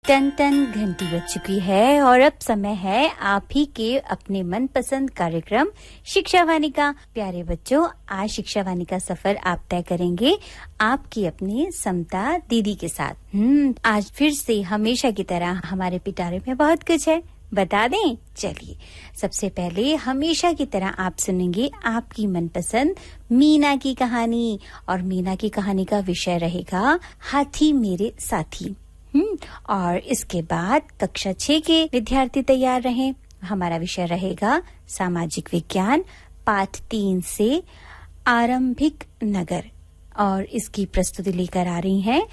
Ton ton घंटी बज चुकी है और अब समय है आप ही के अपने मनपसंद कार्यक्रम शिक्षा वाणी का। प्यारे बच्चों, आज शिक्षा वाणी का सफर आप तय करेंगे आपकी अपनी समता दीदी के साथ। आज फिर से हमेशा की तरह हमारे पिटारे में बहुत कुछ है, बता दें? चलिए, सबसे पहले हमेशा की तरह आप सुनेंगे आपकी मनपसंद मीना की कहानी, और मीना की कहानी का विषय रहेगा हाथी मेरे साथी। और इसके बाद कक्षा 6 के विद्यार्थी तैयार रहें, हमारा विषय रहेगा सामाजिक विज्ञान पाठ 3 से आरंभिक नगर, और इसकी प्रस्तुति लेकर आ रही हैं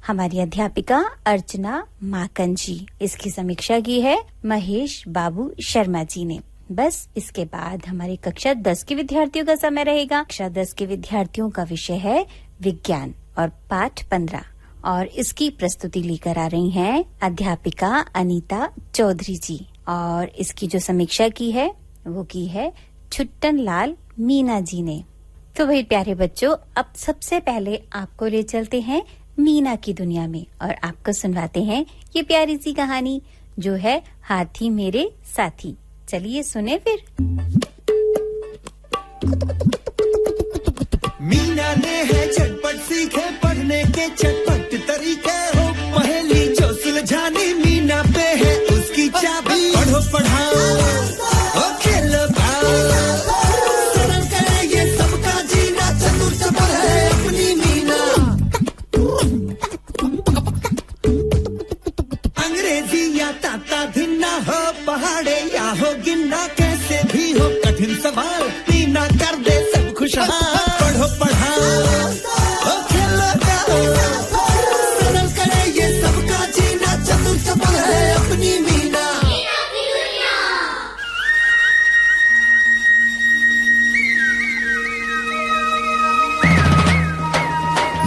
हमारी अध्यापिका अर्चना माकन जी। इसकी समीक्षा की है महेश बाबू शर्मा जी ने। बस इसके बाद हमारी कक्षा 10 के विद्यार्थियों का समय रहेगा। कक्षा 10 के विद्यार्थियों का विषय है विज्ञान और पाठ 15, और इसकी प्रस्तुति लेकर आ रही हैं अध्यापिका अनीता चौधरी जी, और इसकी जो समीक्षा की है वो की है छुट्टन लाल मीना जी ने। तो भाई प्यारे बच्चों, अब सबसे पहले आपको ले चलते हैं मीना की दुनिया में और आपको सुनवाते हैं ये प्यारी सी कहानी जो है हाथी मेरे साथी। चलिए सुने फिर। मीना ने है झटपट सीखे पढ़ने के चटपट तरीके, हो पहेली जो सुलझानी मीना पे है उसकी चाबी। पढ़ो पढ़ाओ और खेलो खाओ, सरल करे ये सबका जीना, चतुर चपल है अपनी मीना। अंग्रेजी या ताता धिन्ना हो, पहाड़े या हो गिन्ना, कैसे भी हो कठिन सवाल मीना कर दे सब खुशहाल। पढ़ो पढ़ाओ और खेलो खाओ, सरल करे ये सबका जीना, चतुर चपल है अपनी मीना।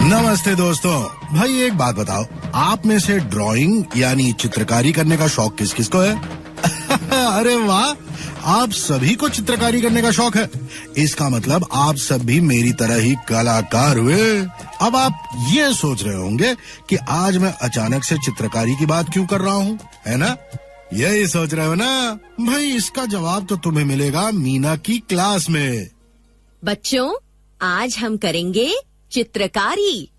नमस्ते दोस्तों। भाई एक बात बताओ, आप में से ड्राइंग यानी चित्रकारी करने का शौक किस किस को है? अरे वाह, आप सभी को चित्रकारी करने का शौक है। इसका मतलब आप सब भी मेरी तरह ही कलाकार हुए। अब आप ये सोच रहे होंगे कि आज मैं अचानक से चित्रकारी की बात क्यों कर रहा हूँ, है ना? यही सोच रहे हो ना? भाई इसका जवाब तो तुम्हें मिलेगा मीना की क्लास में। बच्चों, आज हम करेंगे चित्रकारी।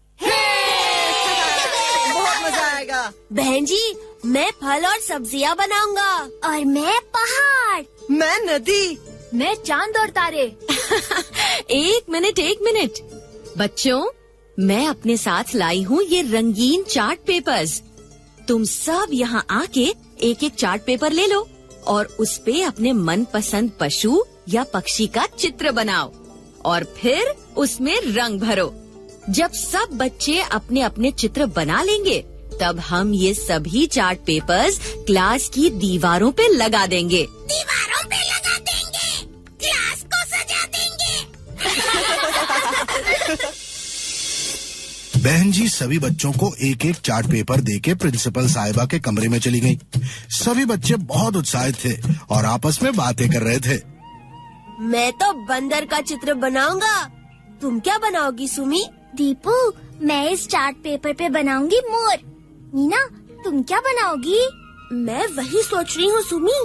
बहुत मजा आएगा। बहन जी, मैं फल और सब्जियां बनाऊंगा। और मैं पहाड़। मैं नदी। मैं चांद और तारे। एक मिनट। बच्चों, मैं अपने साथ लाई हूँ ये रंगीन चार्ट पेपर्स। तुम सब यहाँ आके एक एक चार्ट पेपर ले लो और उस पे अपने मनपसंद पशु या पक्षी का चित्र बनाओ और फिर उसमें रंग भरो। जब सब बच्चे अपने अपने चित्र बना लेंगे, तब हम ये सभी चार्ट पेपर्स क्लास की दीवारों पे लगा देंगे। दीवारों पे लगा देंगे, क्लास को सजा देंगे। बहन जी सभी बच्चों को एक एक चार्ट पेपर देके प्रिंसिपल साहिबा के कमरे में चली गईं। सभी बच्चे बहुत उत्साहित थे और आपस में बातें कर रहे थे। मैं तो बंदर का चित्र बनाऊंगा। तुम क्या बनाओगी सुमी? दीपू, मैं इस चार्ट पेपर पे बनाऊंगी मोर। मीना, तुम क्या बनाओगी? मैं वही सोच रही हूँ सुमी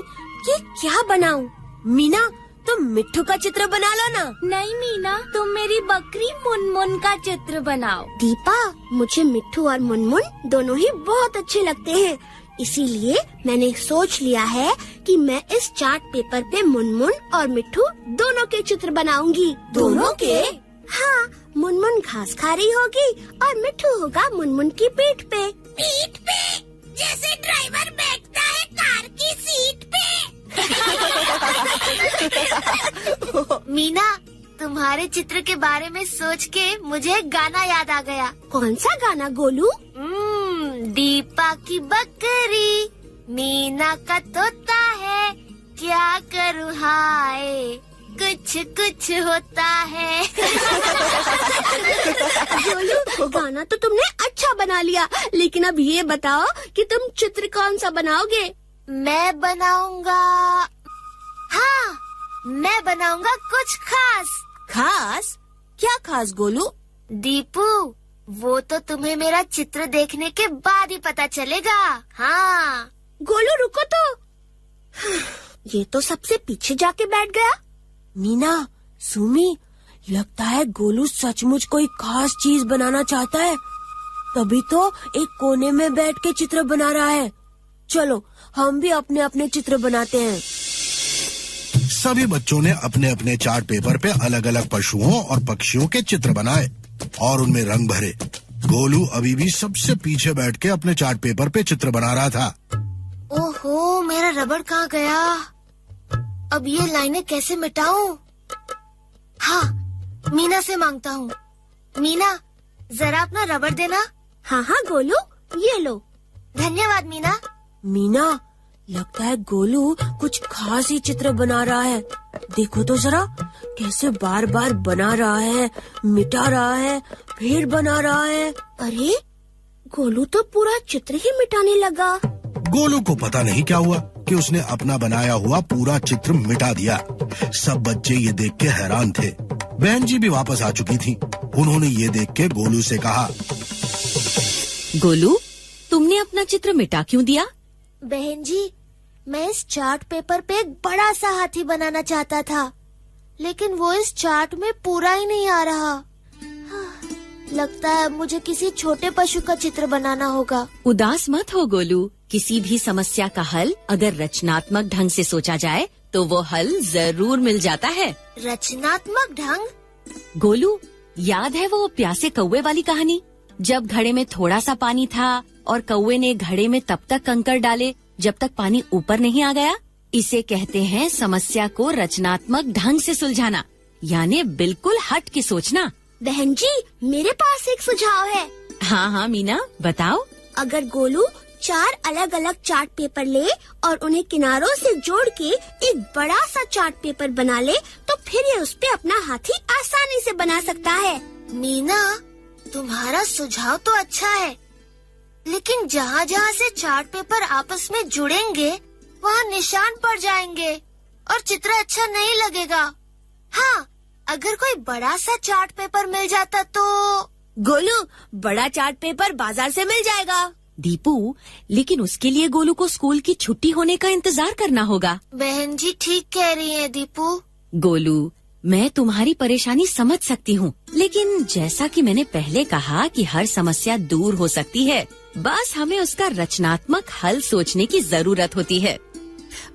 कि क्या बनाऊं। मीना, तुम मिट्ठू का चित्र बना लो ना। नहीं मीना, तुम मेरी बकरी मुनमुन का चित्र बनाओ। दीपा, मुझे मिट्ठू और मुनमुन दोनों ही बहुत अच्छे लगते हैं, इसीलिए मैंने सोच लिया है कि मैं इस चार्ट पेपर पे मुनमुन और मिट्ठू दोनों के चित्र बनाऊंगी। दोनों के? हाँ, मुनमुन घास खा रही होगी और मिट्ठू होगा मुनमुन की पीठ पे। पीठ पे? जैसे ड्राइवर बैठता है कार की सीट पे। मीना, तुम्हारे चित्र के बारे में सोच के मुझे एक गाना याद आ गया। कौन सा गाना गोलू? दीपा की बकरी, मीना का तोता है, क्या करूँ हाय, कुछ कुछ होता है। गोलू, गाना तो तुमने अच्छा बना लिया, लेकिन अब ये बताओ कि तुम चित्र कौन सा बनाओगे? मैं बनाऊंगा, हाँ, मैं बनाऊंगा कुछ खास। खास? क्या खास गोलू? दीपू, वो तो तुम्हें मेरा चित्र देखने के बाद ही पता चलेगा। हाँ। गोलू रुको तो। ये तो सबसे पीछे जाके बैठ गया। मीना, सुमी, लगता है गोलू सचमुच कोई खास चीज बनाना चाहता है, तभी तो एक कोने में बैठ के चित्र बना रहा है। चलो हम भी अपने अपने चित्र बनाते हैं। सभी बच्चों ने अपने अपने चार्ट पेपर पे अलग अलग पशुओं और पक्षियों के चित्र बनाए और उनमें रंग भरे। गोलू अभी भी सबसे पीछे बैठ के अपने चार्ट पेपर पे चित्र बना रहा था। ओहो, मेरा रबड़ कहाँ गया? अब ये लाइनें कैसे मिटाऊं? हाँ, मीना से मांगता हूँ। मीना, जरा अपना रबड़ देना। हाँ हाँ गोलू, ये लो। धन्यवाद मीना। मीना, लगता है गोलू कुछ खास ही चित्र बना रहा है। देखो तो जरा, कैसे बार बार बना रहा है, मिटा रहा है, फिर बना रहा है। अरे, गोलू तो पूरा चित्र ही मिटाने लगा। गोलू को पता नहीं क्या हुआ कि उसने अपना बनाया हुआ पूरा चित्र मिटा दिया। सब बच्चे ये देख के हैरान थे। बहन जी भी वापस आ चुकी थी। उन्होंने ये देख के गोलू से कहा, गोलू, तुमने अपना चित्र मिटा क्यों दिया? बहन जी, मैं इस चार्ट पेपर पे एक बड़ा सा हाथी बनाना चाहता था, लेकिन वो इस चार्ट में पूरा ही नहीं आ रहा। लगता है मुझे किसी छोटे पशु का चित्र बनाना होगा। उदास मत हो गोलू, किसी भी समस्या का हल अगर रचनात्मक ढंग से सोचा जाए तो वो हल जरूर मिल जाता है। रचनात्मक ढंग? गोलू, याद है वो प्यासे कौवे वाली कहानी? जब घड़े में थोड़ा सा पानी था और कौवे ने घड़े में तब तक कंकड़ डाले जब तक पानी ऊपर नहीं आ गया। इसे कहते हैं समस्या को रचनात्मक ढंग से सुलझाना, यानी बिल्कुल हट के सोचना। बहन जी, मेरे पास एक सुझाव है। हाँ हाँ मीना, बताओ। अगर गोलू 4 अलग अलग चार्ट पेपर ले और उन्हें किनारों से जोड़ के एक बड़ा सा चार्ट पेपर बना ले तो फिर ये उस पे अपना हाथी आसानी से बना सकता है। मीना, तुम्हारा सुझाव तो अच्छा है, लेकिन जहाँ जहाँ से चार्ट पेपर आपस में जुड़ेंगे वहाँ निशान पड़ जाएंगे और चित्र अच्छा नहीं लगेगा। हाँ, अगर कोई बड़ा सा चार्ट पेपर मिल जाता तो। गोलू, बड़ा चार्ट पेपर बाजार से मिल जाएगा। दीपू, लेकिन उसके लिए गोलू को स्कूल की छुट्टी होने का इंतजार करना होगा। बहन जी ठीक कह रही हैं दीपू। गोलू, मैं तुम्हारी परेशानी समझ सकती हूँ, लेकिन जैसा कि मैंने पहले कहा कि हर समस्या दूर हो सकती है, बस हमें उसका रचनात्मक हल सोचने की जरूरत होती है।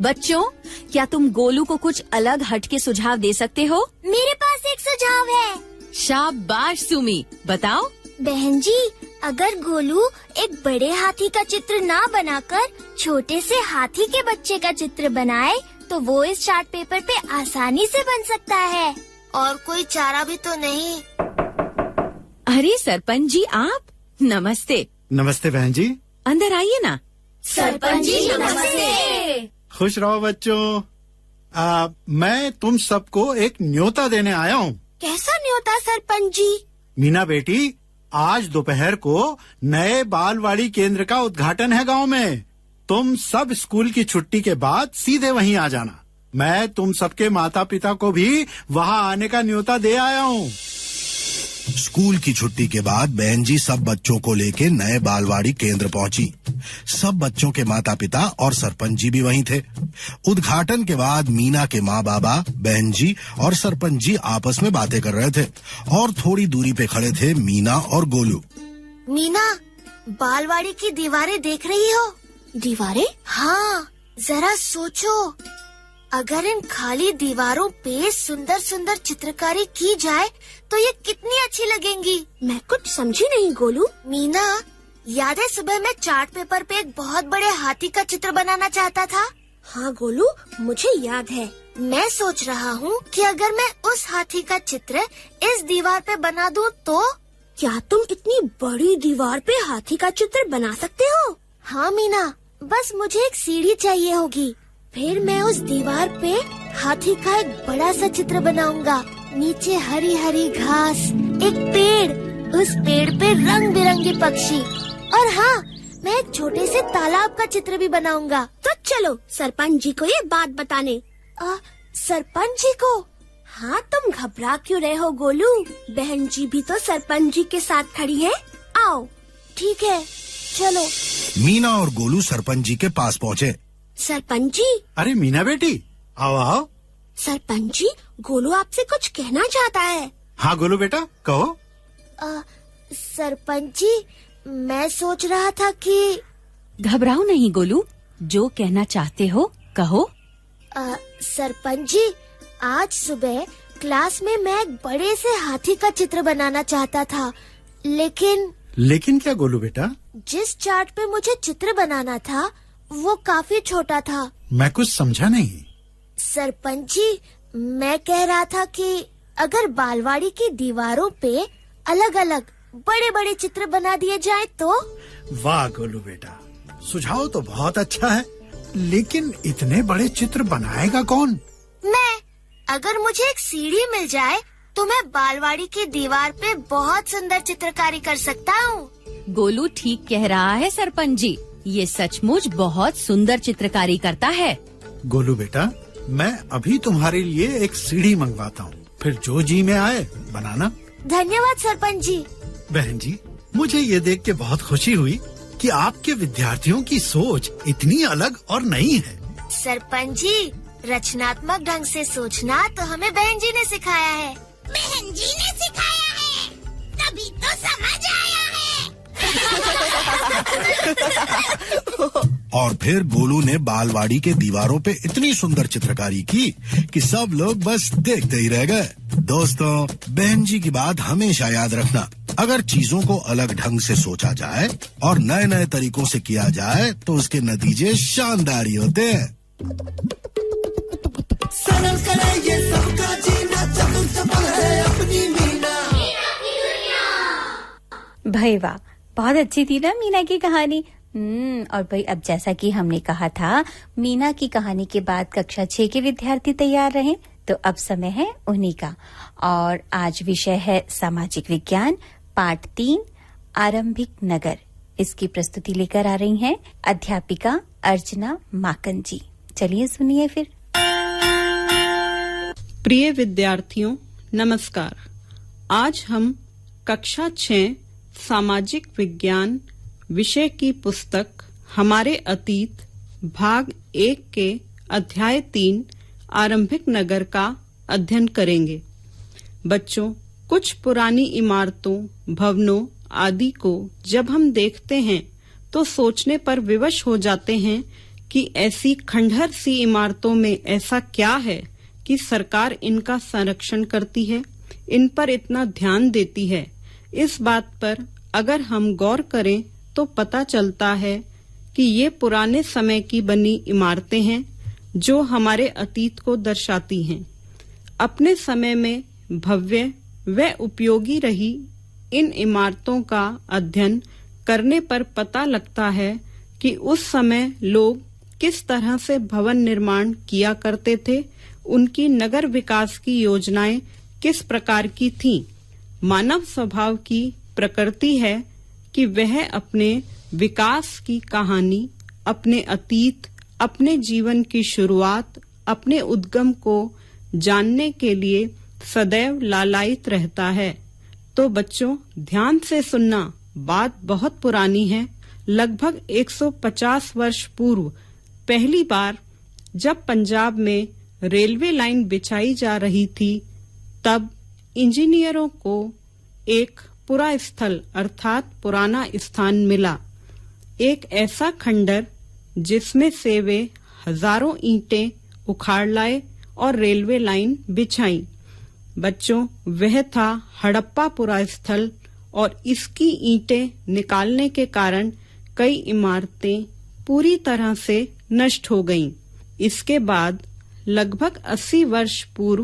बच्चों, क्या तुम गोलू को कुछ अलग हटके सुझाव दे सकते हो? मेरे पास एक सुझाव है। शाबाश सुमी, बताओ। बहन जी, अगर गोलू एक बड़े हाथी का चित्र ना बनाकर छोटे से हाथी के बच्चे का चित्र बनाए तो वो इस चार्ट पेपर पे आसानी से बन सकता है। और कोई चारा भी तो नहीं? अरे सरपंच जी, आप? नमस्ते। नमस्ते बहन जी। अंदर आइए ना। सरपंच जी नमस्ते। खुश रहो बच्चों। मैं तुम सबको एक न्योता देने आया हूँ। कैसा न्योता सरपंच जी? मीना बेटी, आज दोपहर को नए बालवाड़ी केंद्र का उद्घाटन है गांव में। तुम सब स्कूल की छुट्टी के बाद सीधे वहीं आ जाना। मैं तुम सबके माता पिता को भी वहाँ आने का न्योता दे आया हूँ। स्कूल की छुट्टी के बाद बहन जी सब बच्चों को लेके नए बालवाड़ी केंद्र पहुंची। सब बच्चों के माता पिता और सरपंच जी भी वहीं थे। उद्घाटन के बाद मीना के माँ बाबा, बहन जी और सरपंच जी आपस में बातें कर रहे थे और थोड़ी दूरी पे खड़े थे मीना और गोलू। मीना, बालवाड़ी की दीवारें देख रही हो? दीवारें? हाँ, जरा सोचो, अगर इन खाली दीवारों पे सुंदर सुंदर चित्रकारी की जाए तो ये कितनी अच्छी लगेंगी। मैं कुछ समझी नहीं गोलू। मीना, याद है सुबह मैं चार्ट पेपर पे एक बहुत बड़े हाथी का चित्र बनाना चाहता था? हाँ गोलू, मुझे याद है। मैं सोच रहा हूँ कि अगर मैं उस हाथी का चित्र इस दीवार पे बना दूँ तो? क्या तुम इतनी बड़ी दीवार पे हाथी का चित्र बना सकते हो? हाँ मीना, बस मुझे एक सीढ़ी चाहिए होगी। फिर मैं उस दीवार पे हाथी का एक बड़ा सा चित्र बनाऊंगा। नीचे हरी हरी घास, एक पेड़, उस पेड़ पे रंग बिरंगे पक्षी, और हाँ, मैं एक छोटे से तालाब का चित्र भी बनाऊंगा। तो चलो सरपंच जी को ये बात बताने। सरपंच जी को? हाँ, तुम घबरा क्यों रहे हो गोलू? बहन जी भी तो सरपंच जी के साथ खड़ी है। आओ। ठीक है, चलो। मीना और गोलू सरपंच जी के पास पहुँचे। सरपंच जी। अरे मीना बेटी, आओ आओ। सरपंच जी, गोलू आपसे कुछ कहना चाहता है। हाँ गोलू बेटा, कहो। सरपंच जी, मैं सोच रहा था कि घबराओ नहीं गोलू, जो कहना चाहते हो कहो। सरपंच जी, आज सुबह क्लास में मैं एक बड़े से हाथी का चित्र बनाना चाहता था, लेकिन क्या गोलू बेटा? जिस चार्ट पे मुझे चित्र बनाना था वो काफी छोटा था। मैं कुछ समझा नहीं। सरपंच जी, मैं कह रहा था कि अगर बालवाड़ी की दीवारों पे अलग अलग बड़े बड़े चित्र बना दिए जाए तो। वाह गोलू बेटा, सुझाव तो बहुत अच्छा है, लेकिन इतने बड़े चित्र बनाएगा कौन? मैं। अगर मुझे एक सीढ़ी मिल जाए तो मैं बालवाड़ी की दीवार पे बहुत सुंदर चित्रकारी कर सकता हूँ। गोलू ठीक कह रहा है सरपंच जी, ये सचमुच बहुत सुंदर चित्रकारी करता है। गोलू बेटा, मैं अभी तुम्हारे लिए एक सीढ़ी मंगवाता हूँ, फिर जो जी में आए बनाना। धन्यवाद सरपंच जी। बहन जी, मुझे ये देख के बहुत खुशी हुई कि आपके विद्यार्थियों की सोच इतनी अलग और नई है। सरपंच जी, रचनात्मक ढंग से सोचना तो हमें बहन जी ने सिखाया है। बहन जी ने सिखाया है, तभी तो समझ आया है। और फिर गोलू ने बालवाड़ी के दीवारों पे इतनी सुंदर चित्रकारी की कि सब लोग बस देखते ही रह गए। दोस्तों, बहन जी की बात हमेशा याद रखना, अगर चीजों को अलग ढंग से सोचा जाए और नए नए तरीकों से किया जाए तो उसके नतीजे शानदार ही होते हैं। सरल करे ये सबका जीना, चतुर चपल है अपनी मीना। भाई वाह, बहुत अच्छी थी ना मीना की कहानी। और भाई, अब जैसा कि हमने कहा था, मीना की कहानी के बाद कक्षा 6 के विद्यार्थी तैयार रहें, तो अब समय है उन्हीं का। और आज विषय है सामाजिक विज्ञान, पाठ 3, आरंभिक नगर। इसकी प्रस्तुति लेकर आ रही हैं अध्यापिका अर्चना माकन जी। चलिए सुनिए फिर। प्रिय विद्यार्थियों, नमस्कार। आज हम कक्षा 6 सामाजिक विज्ञान विषय की पुस्तक हमारे अतीत भाग 1 के अध्याय 3 आरंभिक नगर का अध्ययन करेंगे। बच्चों, कुछ पुरानी इमारतों, भवनों आदि को जब हम देखते हैं तो सोचने पर विवश हो जाते हैं कि ऐसी खंडहर सी इमारतों में ऐसा क्या है कि सरकार इनका संरक्षण करती है, इन पर इतना ध्यान देती है। इस बात पर अगर हम गौर करें तो पता चलता है कि ये पुराने समय की बनी इमारतें हैं जो हमारे अतीत को दर्शाती हैं। अपने समय में भव्य व उपयोगी रही इन इमारतों का अध्ययन करने पर पता लगता है कि उस समय लोग किस तरह से भवन निर्माण किया करते थे, उनकी नगर विकास की योजनाएं किस प्रकार की थीं। मानव स्वभाव की प्रकृति है कि वह अपने विकास की कहानी, अपने अतीत, अपने जीवन की शुरुआत, अपने उद्गम को जानने के लिए सदैव लालायित रहता है। तो बच्चों, ध्यान से सुनना, बात बहुत पुरानी है। लगभग 150 वर्ष पूर्व पहली बार जब पंजाब में रेलवे लाइन बिछाई जा रही थी, तब इंजीनियरों को एक पुरा स्थल अर्थात पुराना स्थान मिला, एक ऐसा खंडर जिसमें से वे हजारों ईंटें उखाड़ लाए और रेलवे लाइन बिछाई। बच्चों, वह था हड़प्पा पुरा स्थल, और इसकी ईंटें निकालने के कारण कई इमारतें पूरी तरह से नष्ट हो गईं। इसके बाद लगभग 80 वर्ष पूर्व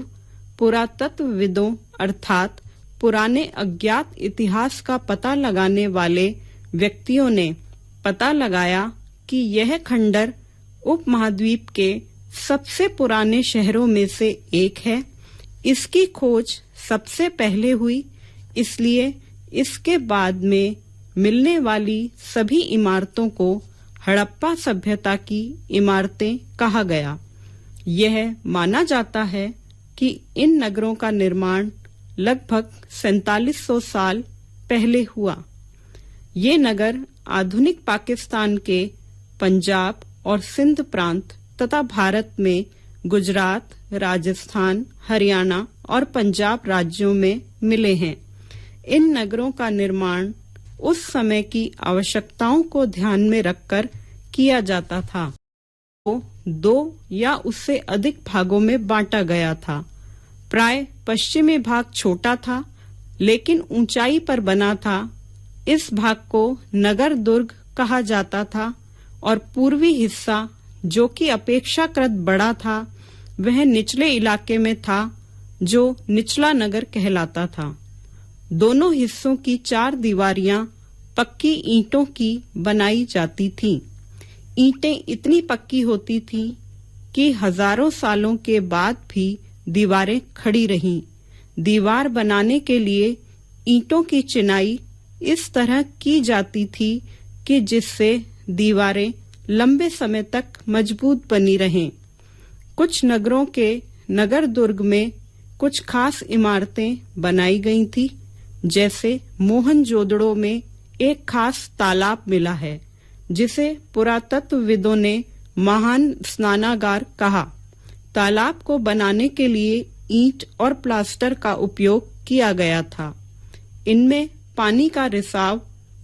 पुरातत्वविदों अर्थात पुराने अज्ञात इतिहास का पता लगाने वाले व्यक्तियों ने पता लगाया कि यह खंडर उपमहाद्वीप के सबसे पुराने शहरों में से एक है। इसकी खोज सबसे पहले हुई, इसलिए इसके बाद में मिलने वाली सभी इमारतों को हड़प्पा सभ्यता की इमारतें कहा गया। यह माना जाता है कि इन नगरों का निर्माण लगभग 4700 साल पहले हुआ। ये नगर आधुनिक पाकिस्तान के पंजाब और सिंध प्रांत तथा भारत में गुजरात, राजस्थान, हरियाणा और पंजाब राज्यों में मिले हैं। इन नगरों का निर्माण उस समय की आवश्यकताओं को ध्यान में रखकर किया जाता था। वो 2 या उससे अधिक भागों में बांटा गया था। प्राय पश्चिमी भाग छोटा था लेकिन ऊंचाई पर बना था। इस भाग को नगर दुर्ग कहा जाता था और पूर्वी हिस्सा, जो कि अपेक्षाकृत बड़ा था, वह निचले इलाके में था जो निचला नगर कहलाता था। दोनों हिस्सों की 4 दीवारियां पक्की ईंटों की बनाई जाती थीं। ईंटें इतनी पक्की होती थीं कि हजारों सालों के बाद भी दीवारें खड़ी रहीं। दीवार बनाने के लिए ईंटों की चिनाई इस तरह की जाती थी कि जिससे दीवारें लंबे समय तक मजबूत बनी रहें। कुछ नगरों के नगर दुर्ग में कुछ खास इमारतें बनाई गई थी। जैसे मोहनजोदड़ो में एक खास तालाब मिला है जिसे पुरातत्वविदों ने महान स्नानागार कहा। तालाब को बनाने के लिए ईंट और प्लास्टर का उपयोग किया गया था। इनमें पानी का रिसाव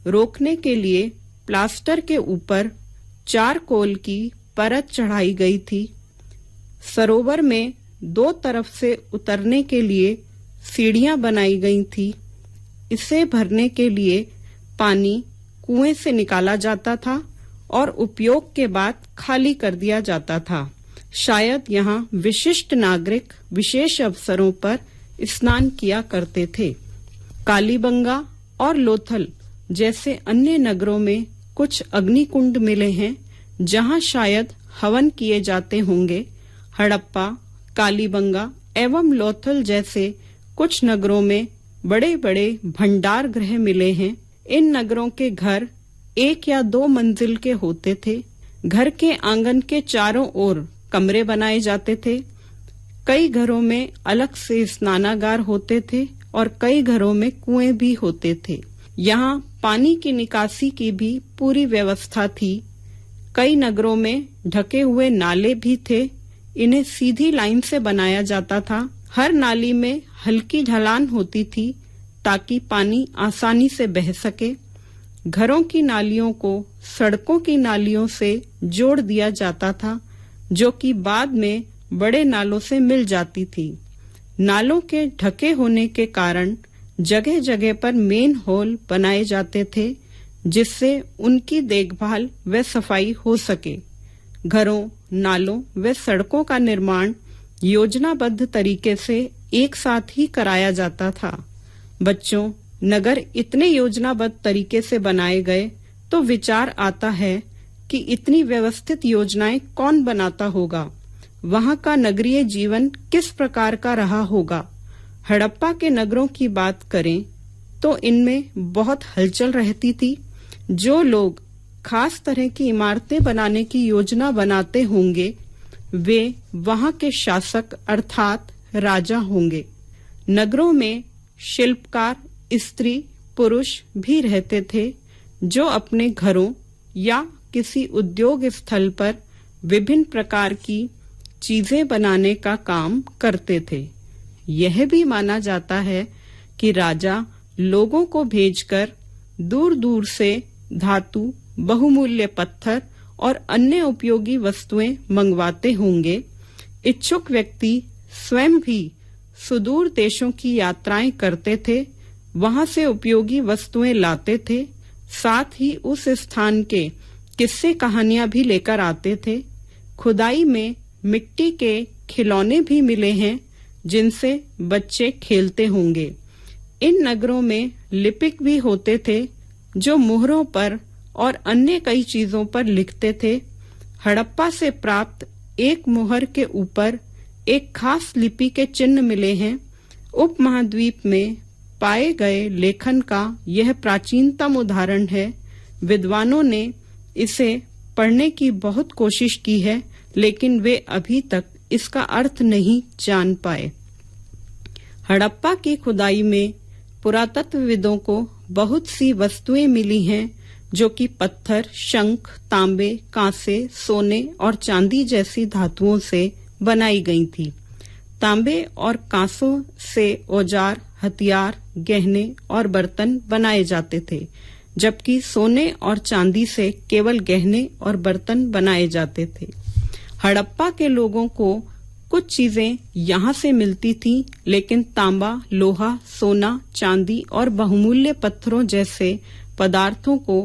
रोकने के लिए प्लास्टर के ऊपर चारकोल की परत चढ़ाई गई थी। सरोवर में 2 तरफ से उतरने के लिए सीढ़ियां बनाई गई थी। इसे भरने के लिए पानी कुएं से निकाला जाता था और उपयोग के बाद खाली कर दिया जाता था। शायद यहाँ विशिष्ट नागरिक विशेष अवसरों पर स्नान किया करते थे। कालीबंगा और लोथल जैसे अन्य नगरों में कुछ अग्निकुंड मिले हैं जहाँ शायद हवन किए जाते होंगे। हड़प्पा, कालीबंगा एवं लोथल जैसे कुछ नगरों में बड़े बड़े भंडार गृह मिले हैं। इन नगरों के घर 1 या 2 मंजिल के होते थे। घर के आंगन के चारों ओर कमरे बनाए जाते थे। कई घरों में अलग से स्नानागार होते थे और कई घरों में कुएं भी होते थे। यहाँ पानी की निकासी की भी पूरी व्यवस्था थी। कई नगरों में ढके हुए नाले भी थे। इन्हें सीधी लाइन से बनाया जाता था। हर नाली में हल्की ढलान होती थी ताकि पानी आसानी से बह सके। घरों की नालियों को सड़कों की नालियों से जोड़ दिया जाता था, जो कि बाद में बड़े नालों से मिल जाती थी। नालों के ढके होने के कारण जगह जगह पर मेन होल बनाए जाते थे, जिससे उनकी देखभाल व सफाई हो सके। घरों, नालों व सड़कों का निर्माण योजनाबद्ध तरीके से एक साथ ही कराया जाता था। बच्चों, नगर इतने योजनाबद्ध तरीके से बनाए गए तो विचार आता है कि इतनी व्यवस्थित योजनाएं कौन बनाता होगा। वहां का नगरीय जीवन किस प्रकार का रहा होगा। हड़प्पा के नगरों की बात करें तो इनमें बहुत हलचल रहती थी। जो लोग खास तरह की इमारतें बनाने की योजना बनाते होंगे वे वहां के शासक अर्थात राजा होंगे। नगरों में शिल्पकार, स्त्री, पुरुष भी रहते थे जो अपने घरों या किसी उद्योग स्थल पर विभिन्न प्रकार की चीजें बनाने का काम करते थे। यह भी माना जाता है कि राजा लोगों को भेजकर दूर दूर से धातु, बहुमूल्य पत्थर और अन्य उपयोगी वस्तुएं मंगवाते होंगे। इच्छुक व्यक्ति स्वयं भी सुदूर देशों की यात्राएं करते थे, वहां से उपयोगी वस्तुएं लाते थे, साथ ही उस स्थान के किस्से कहानियां भी लेकर आते थे। खुदाई में मिट्टी के खिलौने भी मिले हैं जिनसे बच्चे खेलते होंगे। इन नगरों में लिपिक भी होते थे जो मुहरों पर और अन्य कई चीजों पर लिखते थे। हड़प्पा से प्राप्त एक मुहर के ऊपर एक खास लिपि के चिन्ह मिले हैं। उपमहाद्वीप में पाए गए लेखन का यह प्राचीनतम उदाहरण है। विद्वानों ने इसे पढ़ने की बहुत कोशिश की है, लेकिन वे अभी तक इसका अर्थ नहीं जान पाए। हड़प्पा की खुदाई में पुरातत्वविदों को बहुत सी वस्तुएं मिली हैं जो कि पत्थर, शंख, तांबे, कांसे, सोने और चांदी जैसी धातुओं से बनाई गई थी। तांबे और कांसों से औजार, हथियार, गहने और बर्तन बनाए जाते थे, जबकि सोने और चांदी से केवल गहने और बर्तन बनाए जाते थे। हड़प्पा के लोगों को कुछ चीजें यहाँ से मिलती थीं, लेकिन तांबा, लोहा, सोना, चांदी और बहुमूल्य पत्थरों जैसे पदार्थों को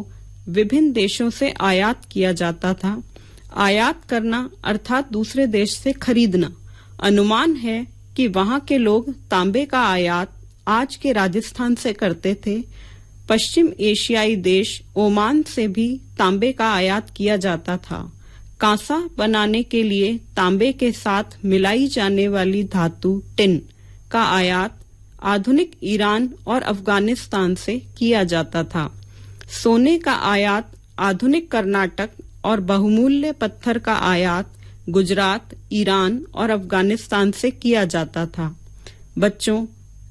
विभिन्न देशों से आयात किया जाता था। आयात करना अर्थात दूसरे देश से खरीदना। अनुमान है कि वहाँ के लोग तांबे का आयात आज के राजस्थान से करते थे। पश्चिम एशियाई देश ओमान से भी तांबे का आयात किया जाता था। कांसा बनाने के लिए तांबे के साथ मिलाई जाने वाली धातु टिन का आयात आधुनिक ईरान और अफगानिस्तान से किया जाता था। सोने का आयात आधुनिक कर्नाटक और बहुमूल्य पत्थर का आयात गुजरात, ईरान और अफगानिस्तान से किया जाता था। बच्चों,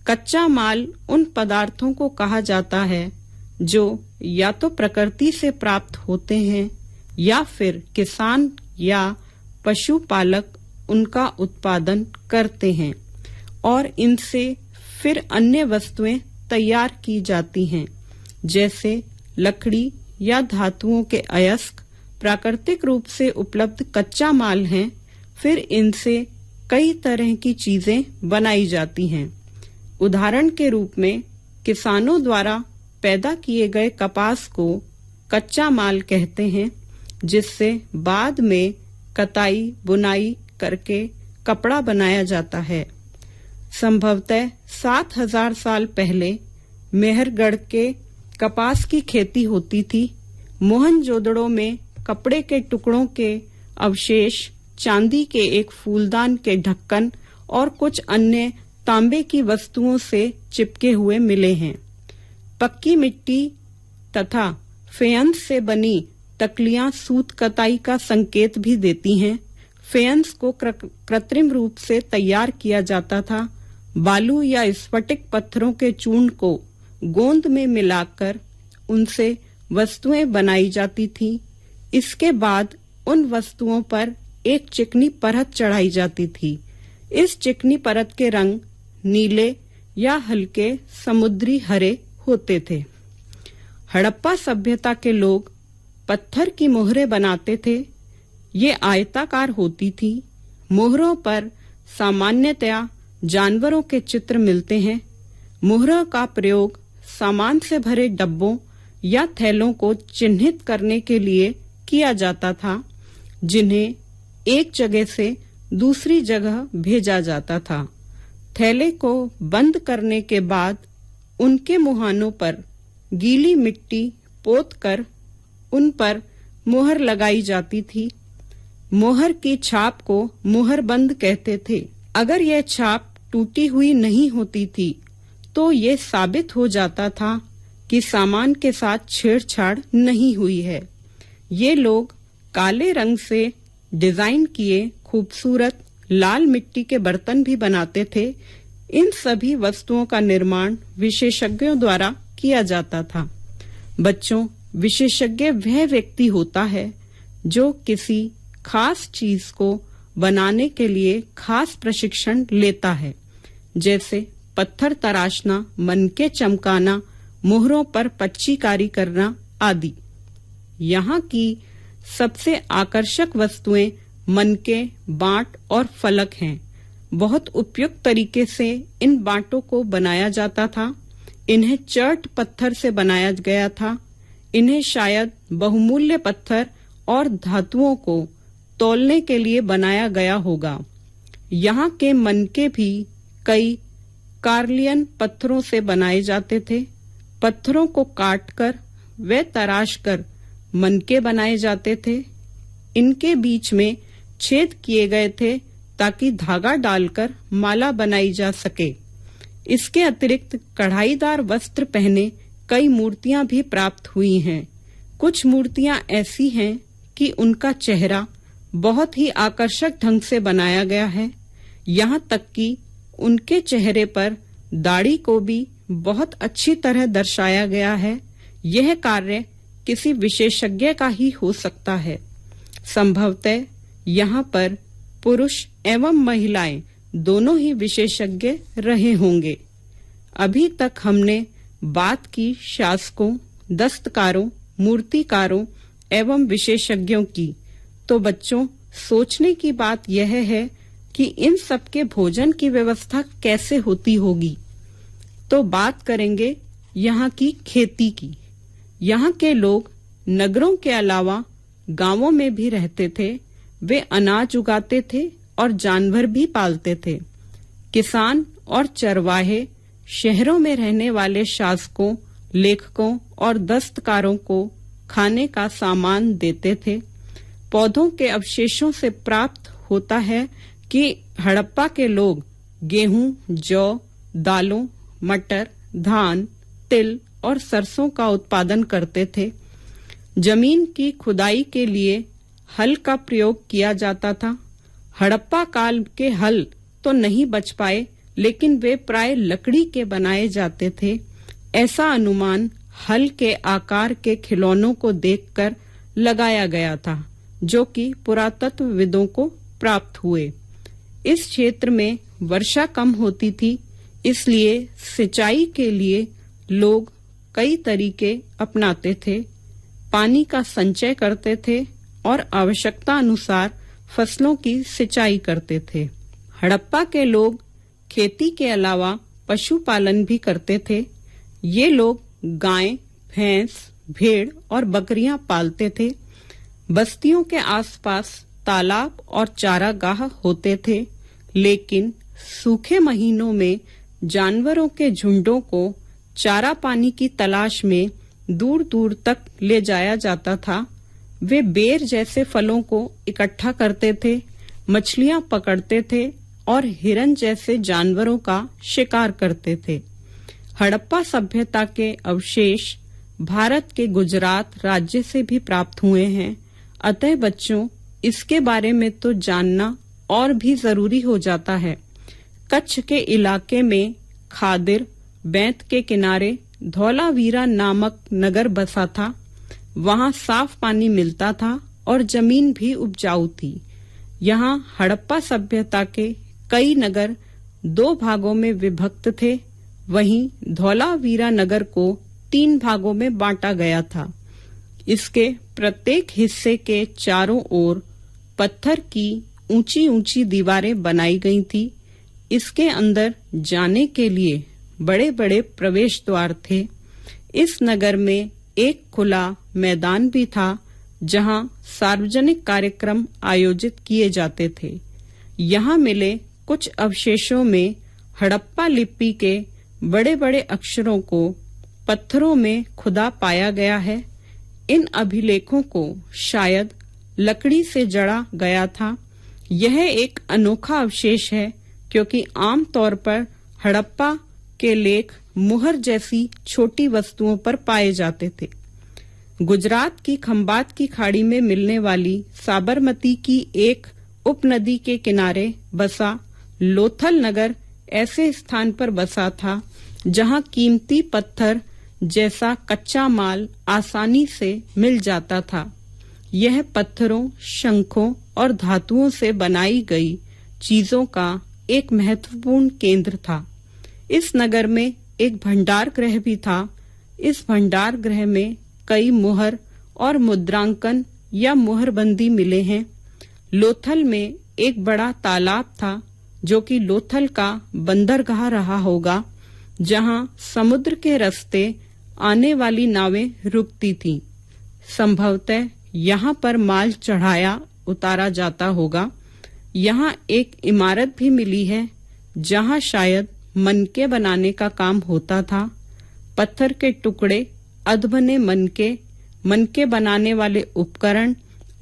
कच्चा माल उन पदार्थों को कहा जाता है जो या तो प्रकृति से प्राप्त होते हैं या फिर किसान या पशुपालक उनका उत्पादन करते हैं और इनसे फिर अन्य वस्तुएं तैयार की जाती हैं, जैसे लकड़ी या धातुओं के अयस्क प्राकृतिक रूप से उपलब्ध कच्चा माल हैं। फिर इनसे कई तरह की चीजें बनाई जाती हैं। उदाहरण के रूप में किसानों द्वारा पैदा किए गए कपास को कच्चा माल कहते हैं, जिससे बाद में कताई बुनाई करके कपड़ा बनाया जाता है। संभवतः 7000 साल पहले मेहरगढ़ के कपास की खेती होती थी। मोहनजोदड़ो में कपड़े के टुकड़ों के अवशेष, चांदी के एक फूलदान के ढक्कन और कुछ अन्य तांबे की वस्तुओं से चिपके हुए मिले हैं। पक्की मिट्टी तथा फेयंस से बनी तकलियां सूत कताई का संकेत भी देती हैं। फेयंस को कृत्रिम रूप से तैयार किया जाता था। बालू या स्फटिक पत्थरों के चूर्ण को गोंद में मिलाकर उनसे वस्तुएं बनाई जाती थीं। इसके बाद उन वस्तुओं पर एक चिकनी परत चढ़ाई जाती थी। इस चिकनी परत के रंग नीले या हल्के समुद्री हरे होते थे। हड़प्पा सभ्यता के लोग पत्थर की मोहरें बनाते थे। ये आयताकार होती थी। मोहरों पर सामान्यतया जानवरों के चित्र मिलते हैं। मोहरों का प्रयोग सामान से भरे डब्बों या थैलों को चिन्हित करने के लिए किया जाता था, जिन्हें एक जगह से दूसरी जगह भेजा जाता था। थैले को बंद करने के बाद उनके मुहानों पर गीली मिट्टी पोतकर उन पर मोहर लगाई जाती थी। मोहर की छाप को मोहरबंद कहते थे। अगर यह छाप टूटी हुई नहीं होती थी तो ये साबित हो जाता था कि सामान के साथ छेड़छाड़ नहीं हुई है। ये लोग काले रंग से डिजाइन किए खूबसूरत लाल मिट्टी के बर्तन भी बनाते थे। इन सभी वस्तुओं का निर्माण विशेषज्ञों द्वारा किया जाता था। बच्चों, विशेषज्ञ वह व्यक्ति होता है जो किसी खास चीज को बनाने के लिए खास प्रशिक्षण लेता है, जैसे पत्थर तराशना, मनके चमकाना, मोहरों पर पच्चीकारी करना आदि। यहाँ की सबसे आकर्षक वस्तुएं मनके, बांट और फलक हैं। बहुत उपयुक्त तरीके से इन बांटों को बनाया जाता था। इन्हें चर्ट पत्थर से बनाया गया था। इन्हें शायद बहुमूल्य पत्थर और धातुओं को तौलने के लिए बनाया गया होगा। यहाँ के मनके भी कई कार्लियन पत्थरों से बनाए जाते थे। पत्थरों को काटकर व तराशकर मनके बनाए जाते थे। इनके बीच में छेद किए गए थे ताकि धागा डालकर माला बनाई जा सके। इसके अतिरिक्त कढ़ाईदार वस्त्र पहने कई मूर्तियां भी प्राप्त हुई हैं। कुछ मूर्तियां ऐसी हैं कि उनका चेहरा बहुत ही आकर्षक ढंग से बनाया गया है। यहाँ तक कि उनके चेहरे पर दाढ़ी को भी बहुत अच्छी तरह दर्शाया गया है। यह कार्य किसी विशेषज्ञ का ही हो सकता है। संभवतः यहाँ पर पुरुष एवं महिलाएं दोनों ही विशेषज्ञ रहे होंगे। अभी तक हमने बात की शासकों, दस्तकारों, मूर्तिकारों एवं विशेषज्ञों की। तो बच्चों, सोचने की बात यह है कि इन सब के भोजन की व्यवस्था कैसे होती होगी। तो बात करेंगे यहाँ की खेती की। यहाँ के लोग नगरों के अलावा गांवों में भी रहते थे। वे अनाज उगाते थे और जानवर भी पालते थे। किसान और चरवाहे शहरों में रहने वाले शासकों, लेखकों और दस्तकारों को खाने का सामान देते थे। पौधों के अवशेषों से प्राप्त होता है कि हड़प्पा के लोग गेहूं, जौ, दालों, मटर, धान, तिल और सरसों का उत्पादन करते थे। जमीन की खुदाई के लिए हल का प्रयोग किया जाता था। हड़प्पा काल के हल तो नहीं बच पाए, लेकिन वे प्राय लकड़ी के बनाए जाते थे। ऐसा अनुमान हल के आकार के खिलौनों को देखकर लगाया गया था, जो कि पुरातत्वविदों को प्राप्त हुए। इस क्षेत्र में वर्षा कम होती थी, इसलिए सिंचाई के लिए लोग कई तरीके अपनाते थे। पानी का संचय करते थे और आवश्यकता अनुसार फसलों की सिंचाई करते थे। हड़प्पा के लोग खेती के अलावा पशुपालन भी करते थे। ये लोग गाय, भैंस, भेड़ और बकरियां पालते थे। बस्तियों के आसपास तालाब और चारागाह होते थे, लेकिन सूखे महीनों में जानवरों के झुंडों को चारा पानी की तलाश में दूर दूर तक ले जाया जाता था। वे बेर जैसे फलों को इकट्ठा करते थे, मछलियां पकड़ते थे और हिरन जैसे जानवरों का शिकार करते थे। हड़प्पा सभ्यता के अवशेष भारत के गुजरात राज्य से भी प्राप्त हुए हैं। अतः बच्चों, इसके बारे में तो जानना और भी जरूरी हो जाता है। कच्छ के इलाके में खादिर, बैंत के किनारे धौलावीरा नामक नगर बसा था। वहां साफ पानी मिलता था और जमीन भी उपजाऊ थी। यहाँ हड़प्पा सभ्यता के कई नगर 2 भागों में विभक्त थे। वहीं धौलावीरा नगर को 3 भागों में बांटा गया था। इसके प्रत्येक हिस्से के चारों ओर पत्थर की ऊंची ऊंची दीवारें बनाई गई थी। इसके अंदर जाने के लिए बड़े बड़े प्रवेश द्वार थे। इस नगर में एक खुला मैदान भी था, जहां सार्वजनिक कार्यक्रम आयोजित किए जाते थे। यहाँ मिले कुछ अवशेषों में हड़प्पा लिपि के बड़े बड़े अक्षरों को पत्थरों में खुदा पाया गया है। इन अभिलेखों को शायद लकड़ी से जड़ा गया था। यह एक अनोखा अवशेष है, क्योंकि आम तौर पर हड़प्पा के लेख मुहर जैसी छोटी वस्तुओं पर पाए जाते थे। गुजरात की खंबात की खाड़ी में मिलने वाली साबरमती की एक उपनदी के किनारे बसा लोथल नगर ऐसे स्थान पर बसा था जहां कीमती पत्थर जैसा कच्चा माल आसानी से मिल जाता था। यह पत्थरों, शंखों और धातुओं से बनाई गई चीजों का एक महत्वपूर्ण केंद्र था। इस नगर में एक भंडार गृह भी था। इस भंडार गृह में कई मुहर और मुद्रांकन या मुहरबंदी मिले हैं। लोथल में एक बड़ा तालाब था, जो कि लोथल का बंदरगाह रहा होगा, जहां समुद्र के रास्ते आने वाली नावें रुकती थीं। संभवतः यहाँ पर माल चढ़ाया उतारा जाता होगा। यहाँ एक इमारत भी मिली है, जहाँ शायद मनके बनाने का काम होता था। पत्थर के टुकड़े, अधबने मनके बनाने वाले उपकरण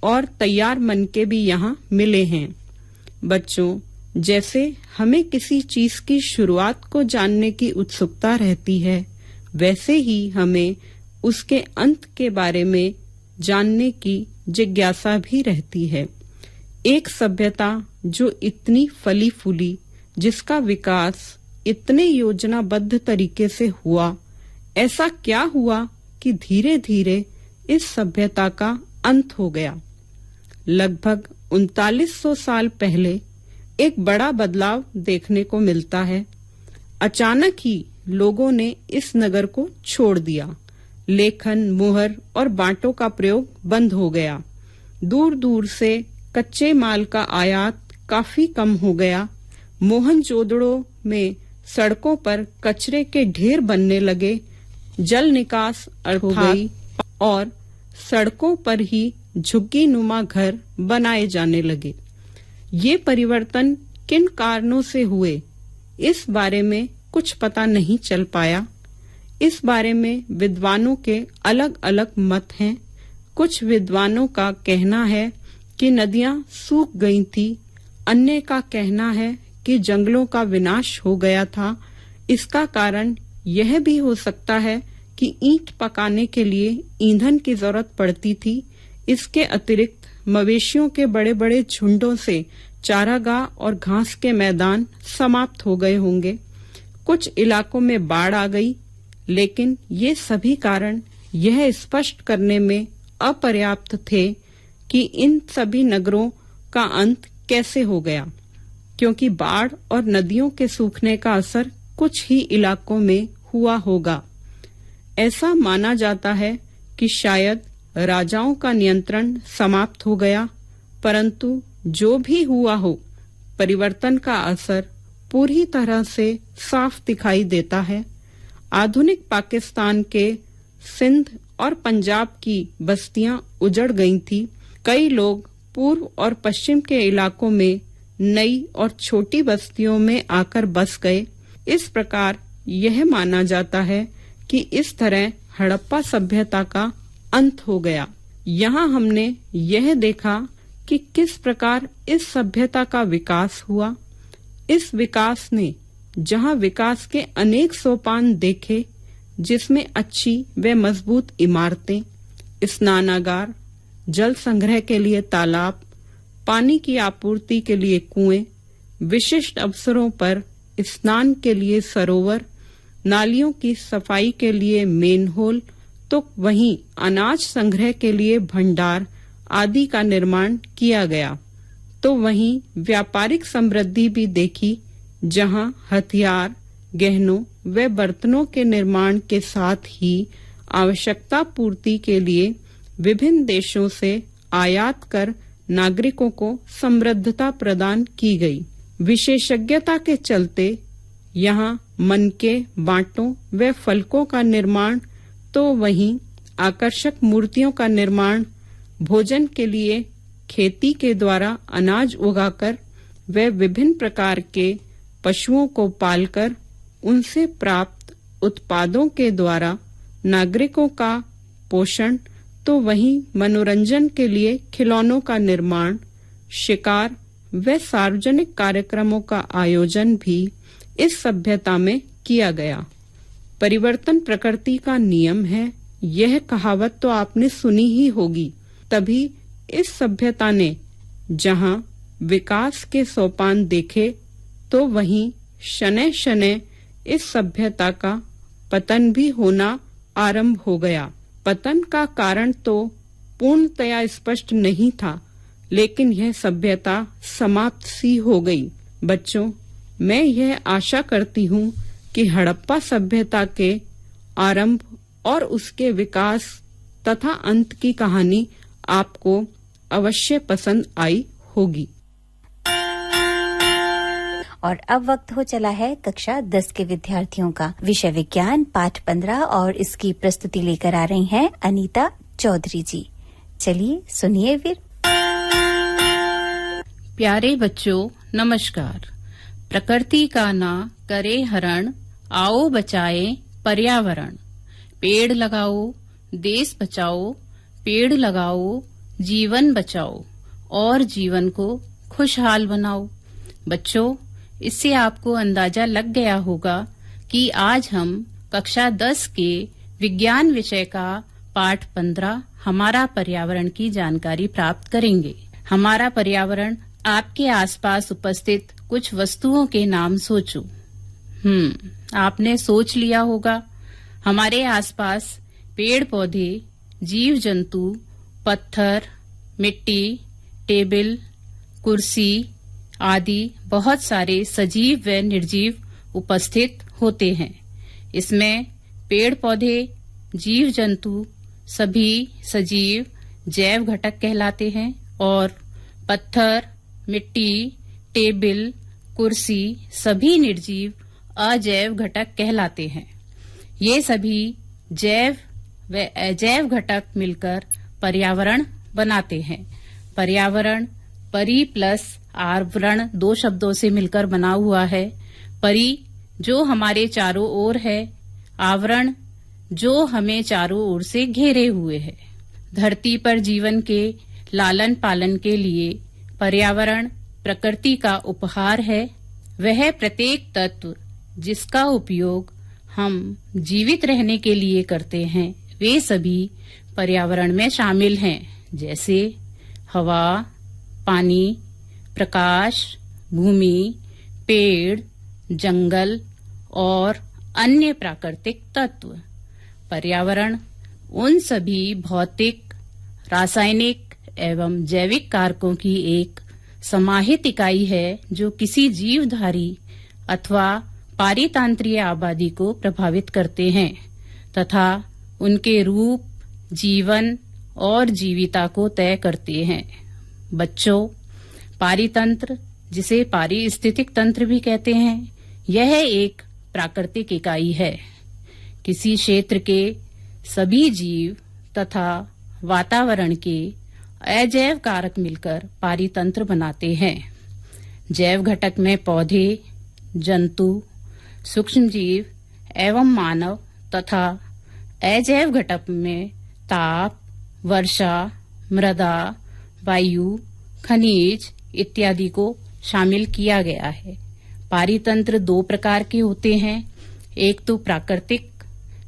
और तैयार मनके भी यहाँ मिले हैं। बच्चों, जैसे हमें किसी चीज की शुरुआत को जानने की उत्सुकता रहती है, वैसे ही हमें उसके अंत के बारे में जानने की जिज्ञासा भी रहती है। एक सभ्यता जो इतनी फली फूली, जिसका विकास इतने योजनाबद्ध तरीके से हुआ, ऐसा क्या हुआ कि धीरे धीरे इस सभ्यता का अंत हो गया। लगभग 3900 साल पहले एक बड़ा बदलाव देखने को मिलता है। अचानक ही लोगों ने इस नगर को छोड़ दिया। लेखन, मुहर और बांटों का प्रयोग बंद हो गया। दूर दूर से कच्चे माल का आयात काफी कम हो गया। मोहनजोदड़ो में सड़कों पर कचरे के ढेर बनने लगे। जल निकास हो गई और सड़कों पर ही झुग्गी नुमा घर बनाए जाने लगे। ये परिवर्तन किन कारणों से हुए, इस बारे में कुछ पता नहीं चल पाया। इस बारे में विद्वानों के अलग अलग मत हैं। कुछ विद्वानों का कहना है कि नदियां सूख गई थी। अन्य का कहना है कि जंगलों का विनाश हो गया था। इसका कारण यह भी हो सकता है कि ईंट पकाने के लिए ईंधन की जरूरत पड़ती थी। इसके अतिरिक्त मवेशियों के बड़े बड़े झुंडों से चारागाह और घास के मैदान समाप्त हो गए होंगे। कुछ इलाकों में बाढ़ आ गई, लेकिन ये सभी कारण यह स्पष्ट करने में अपर्याप्त थे कि इन सभी नगरों का अंत कैसे हो गया, क्योंकि बाढ़ और नदियों के सूखने का असर कुछ ही इलाकों में हुआ होगा। ऐसा माना जाता है कि शायद राजाओं का नियंत्रण समाप्त हो गया, परंतु जो भी हुआ हो, परिवर्तन का असर पूरी तरह से साफ दिखाई देता है। आधुनिक पाकिस्तान के सिंध और पंजाब की बस्तियां उजड़ गई थी। कई लोग पूर्व और पश्चिम के इलाकों में नई और छोटी बस्तियों में आकर बस गए। इस प्रकार यह माना जाता है कि इस तरह हड़प्पा सभ्यता का अंत हो गया। यहाँ हमने यह देखा कि किस प्रकार इस सभ्यता का विकास हुआ। इस विकास ने जहाँ विकास के अनेक सोपान देखे, जिसमें अच्छी व मजबूत इमारतें, स्नानागार, जल संग्रह के लिए तालाब, पानी की आपूर्ति के लिए कुएं, विशिष्ट अवसरों पर स्नान के लिए सरोवर, नालियों की सफाई के लिए मेनहोल, तो वहीं अनाज संग्रह के लिए भंडार आदि का निर्माण किया गया। तो वहीं व्यापारिक समृद्धि भी देखी, जहां हथियार, गहनों व बर्तनों के निर्माण के साथ ही आवश्यकता पूर्ति के लिए विभिन्न देशों से आयात कर नागरिकों को समृद्धता प्रदान की गई। विशेषज्ञता के चलते यहाँ मनके, बांटों व फलकों का निर्माण, तो वहीं आकर्षक मूर्तियों का निर्माण, भोजन के लिए खेती के द्वारा अनाज उगाकर व विभिन्न प्रकार के पशुओं को पालकर उनसे प्राप्त उत्पादों के द्वारा नागरिकों का पोषण, तो वहीं मनोरंजन के लिए खिलौनों का निर्माण, शिकार व सार्वजनिक कार्यक्रमों का आयोजन भी इस सभ्यता में किया गया। परिवर्तन प्रकृति का नियम है, यह कहावत तो आपने सुनी ही होगी। तभी इस सभ्यता ने जहां विकास के सोपान देखे, तो वहीं शनै शनै इस सभ्यता का पतन भी होना आरंभ हो गया। पतन का कारण तो पूर्णतया स्पष्ट नहीं था, लेकिन यह सभ्यता समाप्त सी हो गई। बच्चों, मैं यह आशा करती हूँ कि हड़प्पा सभ्यता के आरंभ और उसके विकास तथा अंत की कहानी आपको अवश्य पसंद आई होगी। और अब वक्त हो चला है कक्षा 10 के विद्यार्थियों का। विषय विज्ञान पाठ 15 और इसकी प्रस्तुति लेकर आ रही हैं अनीता चौधरी जी। चलिए सुनिए फिर। प्यारे बच्चों, नमस्कार। प्रकृति का ना करे हरण, आओ बचाए पर्यावरण। पेड़ लगाओ, देश बचाओ, पेड़ लगाओ, जीवन बचाओ और जीवन को खुशहाल बनाओ। बच्चों, इससे आपको अंदाजा लग गया होगा कि आज हम कक्षा 10 के विज्ञान विषय का पाठ 15 हमारा पर्यावरण की जानकारी प्राप्त करेंगे। हमारा पर्यावरण आपके आसपास उपस्थित कुछ वस्तुओं के नाम सोचो। आपने सोच लिया होगा। हमारे आसपास पेड़ पौधे, जीव जंतु, पत्थर, मिट्टी, टेबल, कुर्सी आदि बहुत सारे सजीव व निर्जीव उपस्थित होते हैं। इसमें पेड़ पौधे, जीव जंतु सभी सजीव जैव घटक कहलाते हैं और पत्थर, मिट्टी, टेबल, कुर्सी सभी निर्जीव अजैव घटक कहलाते हैं। ये सभी जैव व अजैव घटक मिलकर पर्यावरण बनाते हैं। पर्यावरण परि प्लस आवरण 2 शब्दों से मिलकर बना हुआ है। परि जो हमारे चारों ओर है, आवरण जो हमें चारों ओर से घेरे हुए है। धरती पर जीवन के लालन पालन के लिए पर्यावरण प्रकृति का उपहार है। वह प्रत्येक तत्व जिसका उपयोग हम जीवित रहने के लिए करते हैं वे सभी पर्यावरण में शामिल हैं, जैसे हवा, पानी, प्रकाश, भूमि, पेड़, जंगल और अन्य प्राकृतिक तत्व। पर्यावरण उन सभी भौतिक, रासायनिक एवं जैविक कारकों की एक समाहित इकाई है जो किसी जीवधारी अथवा पारितंत्रीय आबादी को प्रभावित करते हैं तथा उनके रूप, जीवन और जीविता को तय करते हैं। बच्चों, पारितंत्र जिसे पारिस्थितिक तंत्र भी कहते हैं, यह एक प्राकृतिक इकाई है। किसी क्षेत्र के सभी जीव तथा वातावरण के अजैव कारक मिलकर पारितंत्र बनाते हैं। जैव घटक में पौधे, जंतु, सूक्ष्मजीव एवं मानव तथा अजैव घटक में ताप, वर्षा, मृदा, वायु, खनिज इत्यादि को शामिल किया गया है। पारितंत्र 2 प्रकार के होते हैं। एक तो प्राकृतिक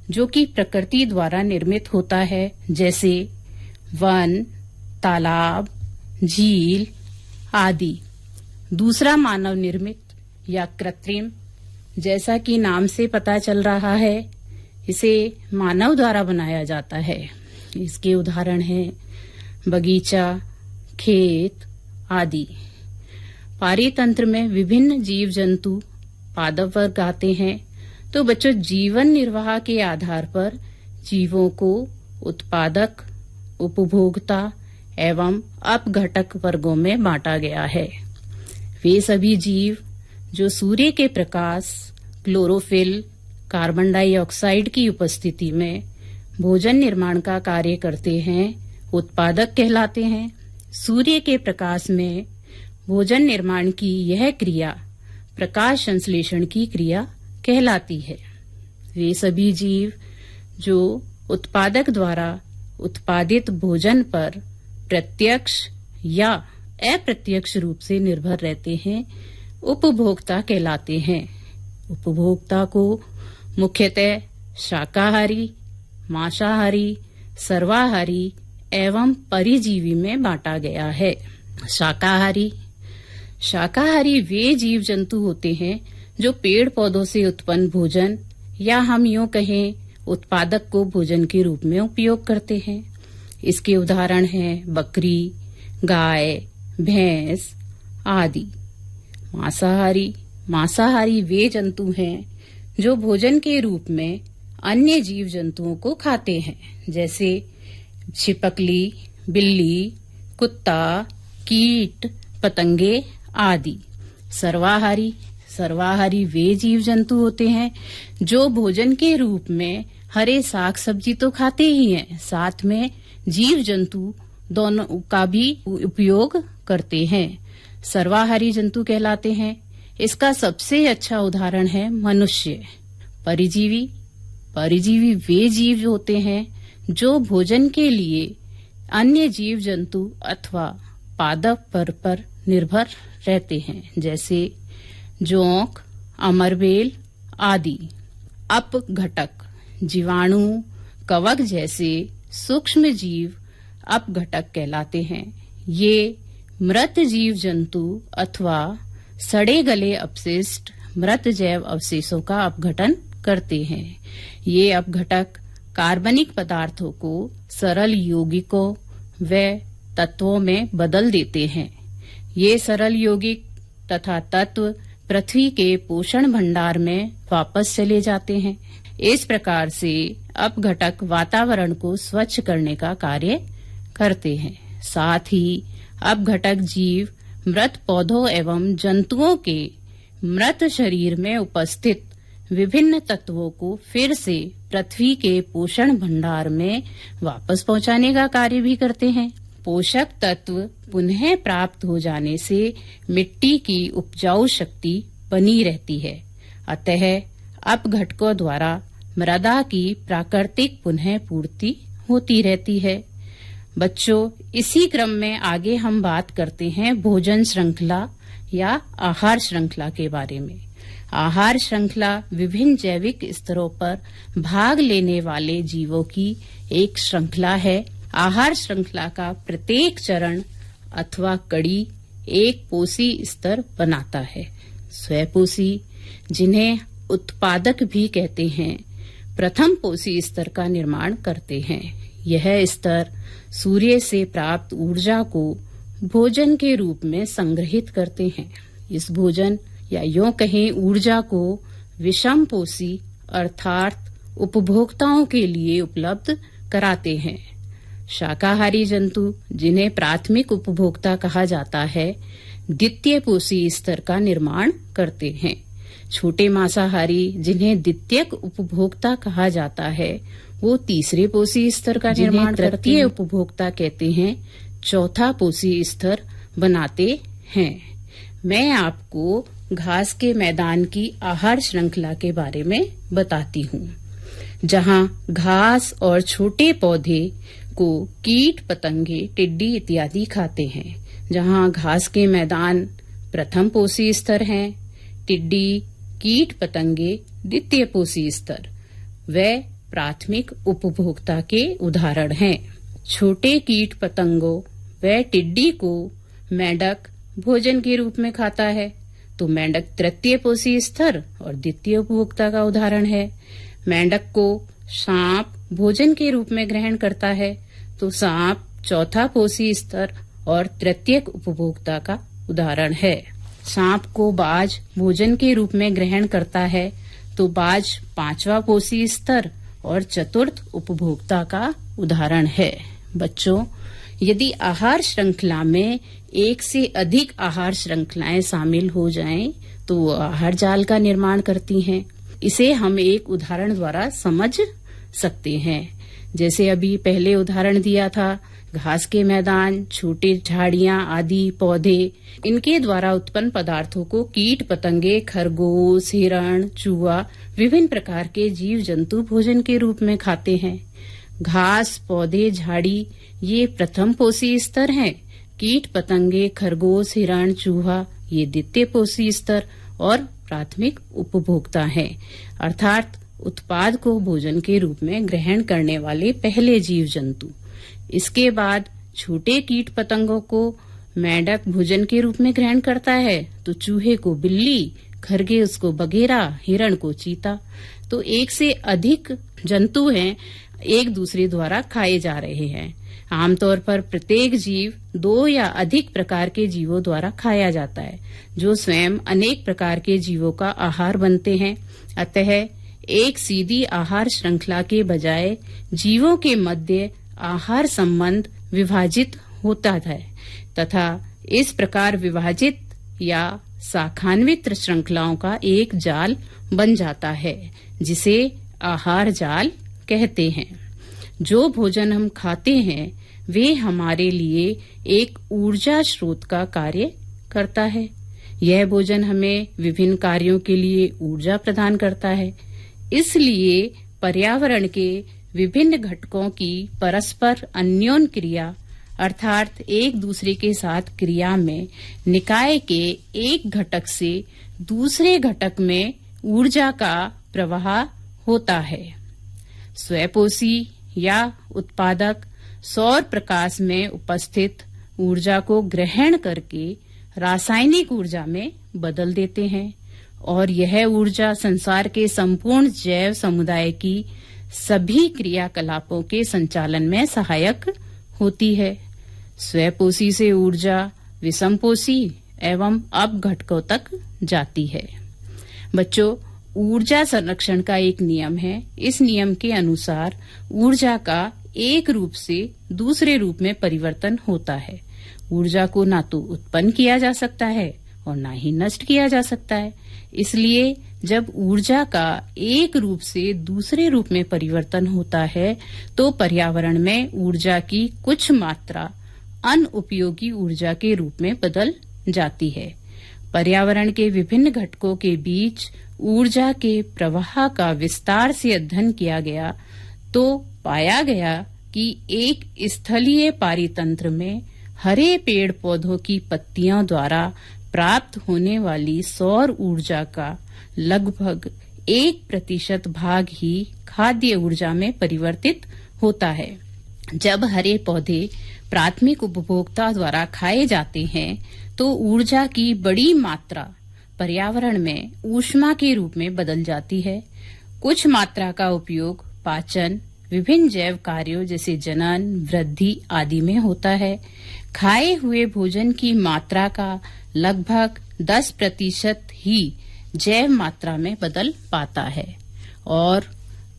जो कि प्रकृति द्वारा निर्मित होता है, जैसे वन, तालाब, झील आदि। दूसरा मानव निर्मित या कृत्रिम, जैसा कि नाम से पता चल रहा है, इसे मानव द्वारा बनाया जाता है। इसके उदाहरण हैं बगीचा, खेत आदि। पारितंत्र में विभिन्न जीव जंतु पादप वर्ग आते हैं। तो बच्चों, जीवन निर्वाह के आधार पर जीवों को उत्पादक, उपभोक्ता एवं अपघटक वर्गों में बांटा गया है। वे सभी जीव जो सूर्य के प्रकाश, क्लोरोफिल, कार्बन डाइऑक्साइड की उपस्थिति में भोजन निर्माण का कार्य करते हैं, उत्पादक कहलाते हैं। सूर्य के प्रकाश में भोजन निर्माण की यह क्रिया प्रकाश संश्लेषण की क्रिया कहलाती है। वे सभी जीव जो उत्पादक द्वारा उत्पादित भोजन पर प्रत्यक्ष या अप्रत्यक्ष रूप से निर्भर रहते हैं, उपभोक्ता कहलाते हैं। उपभोक्ता को मुख्यतः शाकाहारी, मांसाहारी, सर्वाहारी एवं परिजीवी में बांटा गया है। शाकाहारी वे जीव जंतु होते हैं जो पेड़ पौधों से उत्पन्न भोजन या हम यूं कहें उत्पादक को भोजन के रूप में उपयोग करते हैं। इसके उदाहरण हैं बकरी, गाय, भैंस आदि। मांसाहारी वे जंतु हैं जो भोजन के रूप में अन्य जीव जंतुओं को खाते हैं, जैसे छिपकली, बिल्ली, कुत्ता, कीट, पतंगे आदि। सर्वाहारी वे जीव जंतु होते हैं जो भोजन के रूप में हरे साग सब्जी तो खाते ही हैं, साथ में जीव जंतु दोनों का भी उपयोग करते हैं। सर्वाहारी जंतु कहलाते हैं। इसका सबसे अच्छा उदाहरण है मनुष्य। परिजीवी वे जीव होते हैं जो भोजन के लिए अन्य जीव जंतु अथवा पादप पर निर्भर रहते हैं, जैसे जोंक, अमरबेल आदि। अपघटक जीवाणु, कवक जैसे सूक्ष्म जीव अपघटक कहलाते हैं। ये मृत जीव जंतु अथवा सड़े गले अपशिष्ट मृत जैव अवशेषों का अपघटन करते हैं। ये अपघटक कार्बनिक पदार्थों को सरल यौगिकों व तत्वों में बदल देते हैं। ये सरल यौगिक तथा तत्व पृथ्वी के पोषण भंडार में वापस चले जाते हैं। इस प्रकार से अपघटक वातावरण को स्वच्छ करने का कार्य करते हैं। साथ ही अपघटक जीव मृत पौधों एवं जंतुओं के मृत शरीर में उपस्थित विभिन्न तत्वों को फिर से पृथ्वी के पोषण भंडार में वापस पहुंचाने का कार्य भी करते हैं। पोषक तत्व पुनः प्राप्त हो जाने से मिट्टी की उपजाऊ शक्ति बनी रहती है। अतः अपघटकों द्वारा मृदा की प्राकृतिक पुनः पूर्ति होती रहती है। बच्चों, इसी क्रम में आगे हम बात करते हैं भोजन श्रृंखला या आहार श्रृंखला के बारे में। आहार श्रृंखला विभिन्न जैविक स्तरों पर भाग लेने वाले जीवों की एक श्रृंखला है। आहार श्रृंखला का प्रत्येक चरण अथवा कड़ी एक पोषी स्तर बनाता है। स्वपोषी, जिन्हें उत्पादक भी कहते हैं, प्रथम पोषी स्तर का निर्माण करते हैं। यह स्तर सूर्य से प्राप्त ऊर्जा को भोजन के रूप में संग्रहित करते हैं। इस भोजन या यूं कहें ऊर्जा को विषम पोषी अर्थात उपभोक्ताओं के लिए उपलब्ध कराते हैं। शाकाहारी जंतु, जिन्हें प्राथमिक उपभोक्ता कहा जाता है, द्वितीय पोषी स्तर का निर्माण करते हैं। छोटे मांसाहारी, जिन्हें द्वितीयक उपभोक्ता कहा जाता है, वो तीसरे पोषी स्तर का निर्माण करते हैं। तृतीय उपभोक्ता कहते हैं, चौथा पोषी स्तर बनाते हैं। मैं आपको घास के मैदान की आहार श्रृंखला के बारे में बताती हूँ, जहाँ घास और छोटे पौधे को कीट पतंगे टिड्डी इत्यादि खाते हैं। जहाँ घास के मैदान प्रथम पोषी स्तर हैं, टिड्डी कीट पतंगे द्वितीय पोषी स्तर व प्राथमिक उपभोक्ता के उदाहरण हैं। छोटे कीट पतंगों व टिड्डी को मेंढक भोजन के रूप में खाता है, तो मेंढक तृतीय पोषी स्तर और द्वितीय उपभोक्ता का उदाहरण है। मेंढक को सांप भोजन के रूप में ग्रहण करता है, तो सांप चौथा पोषी स्तर और तृतीयक उपभोक्ता का उदाहरण है। सांप को बाज भोजन के रूप में ग्रहण करता है, तो बाज पांचवा पोषी स्तर और चतुर्थ उपभोक्ता का उदाहरण है। बच्चों, यदि आहार श्रृंखला में एक से अधिक आहार श्रृंखलाएं शामिल हो जाएं, तो वो आहार जाल का निर्माण करती हैं। इसे हम एक उदाहरण द्वारा समझ सकते हैं। जैसे अभी पहले उदाहरण दिया था, घास के मैदान, छोटे झाड़ियां आदि पौधे, इनके द्वारा उत्पन्न पदार्थों को कीट पतंगे, खरगोश, हिरण, चूहा, विभिन्न प्रकार के जीव जंतु भोजन के रूप में खाते हैं। घास, पौधे, झाड़ी ये प्रथम पोषी स्तर हैं। कीट पतंगे, खरगोश, हिरण, चूहा ये द्वितीय पोषी स्तर और प्राथमिक उपभोक्ता हैं, अर्थात उत्पाद को भोजन के रूप में ग्रहण करने वाले पहले जीव जंतु। इसके बाद छोटे कीट पतंगों को मेंढक भोजन के रूप में ग्रहण करता है, तो चूहे को बिल्ली, खरगोश को बघेरा, हिरण को चीता। तो एक से अधिक जंतु हैं, एक दूसरे द्वारा खाए जा रहे हैं। आमतौर पर प्रत्येक जीव दो या अधिक प्रकार के जीवों द्वारा खाया जाता है, जो स्वयं अनेक प्रकार के जीवों का आहार बनते हैं। अतः एक सीधी आहार श्रृंखला के बजाय जीवों के मध्य आहार संबंध विभाजित होता है तथा इस प्रकार विभाजित या शाखान्वित श्रृंखलाओं का एक जाल बन जाता है, जिसे आहार जाल कहते हैं। जो भोजन हम खाते हैं वे हमारे लिए एक ऊर्जा स्रोत का कार्य करता है। यह भोजन हमें विभिन्न कार्यों के लिए ऊर्जा प्रदान करता है। इसलिए पर्यावरण के विभिन्न घटकों की परस्पर अन्योन्य क्रिया अर्थात एक दूसरे के साथ क्रिया में निकाय के एक घटक से दूसरे घटक में ऊर्जा का प्रवाह होता है। स्वपोषी या उत्पादक सौर प्रकाश में उपस्थित ऊर्जा को ग्रहण करके रासायनिक ऊर्जा में बदल देते हैं और यह ऊर्जा संसार के संपूर्ण जैव समुदाय की सभी क्रियाकलापों के संचालन में सहायक होती है। स्वपोषी से ऊर्जा विषमपोषी एवं अपघटकों तक जाती है। बच्चों, ऊर्जा संरक्षण का एक नियम है। इस नियम के अनुसार ऊर्जा का एक रूप से दूसरे रूप में परिवर्तन होता है। ऊर्जा को ना तो उत्पन्न किया जा सकता है और ना ही नष्ट किया जा सकता है। इसलिए जब ऊर्जा का एक रूप से दूसरे रूप में परिवर्तन होता है तो पर्यावरण में ऊर्जा की कुछ मात्रा अनुपयोगी ऊर्जा के रूप में बदल जाती है। पर्यावरण के विभिन्न घटकों के बीच ऊर्जा के प्रवाह का विस्तार से अध्ययन किया गया तो पाया गया कि एक स्थलीय पारितंत्र में हरे पेड़ पौधों की पत्तियों द्वारा प्राप्त होने वाली सौर ऊर्जा का लगभग 1% भाग ही खाद्य ऊर्जा में परिवर्तित होता है। जब हरे पौधे प्राथमिक उपभोक्ता द्वारा खाए जाते हैं तो ऊर्जा की बड़ी मात्रा पर्यावरण में ऊष्मा के रूप में बदल जाती है। कुछ मात्रा का उपयोग पाचन, विभिन्न जैव कार्यों जैसे जनन, वृद्धि आदि में होता है। खाए हुए भोजन की मात्रा का लगभग 10% ही जैव मात्रा में बदल पाता है और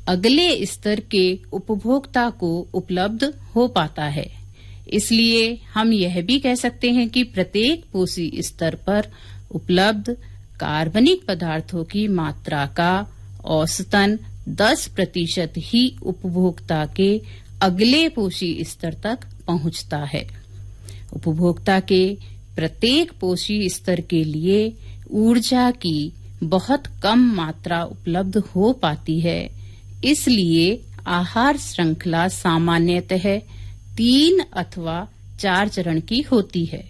अगले स्तर के उपभोक्ता को उपलब्ध हो पाता है। इसलिए हम यह भी कह सकते हैं कि प्रत्येक पोषी स्तर पर उपलब्ध कार्बनिक पदार्थों की मात्रा का औसतन 10% ही उपभोक्ता के अगले पोषी स्तर तक पहुंचता है। उपभोक्ता के प्रत्येक पोषी स्तर के लिए ऊर्जा की बहुत कम मात्रा उपलब्ध हो पाती है। इसलिए आहार श्रृंखला सामान्यतः 3 अथवा 4 चरण की होती है।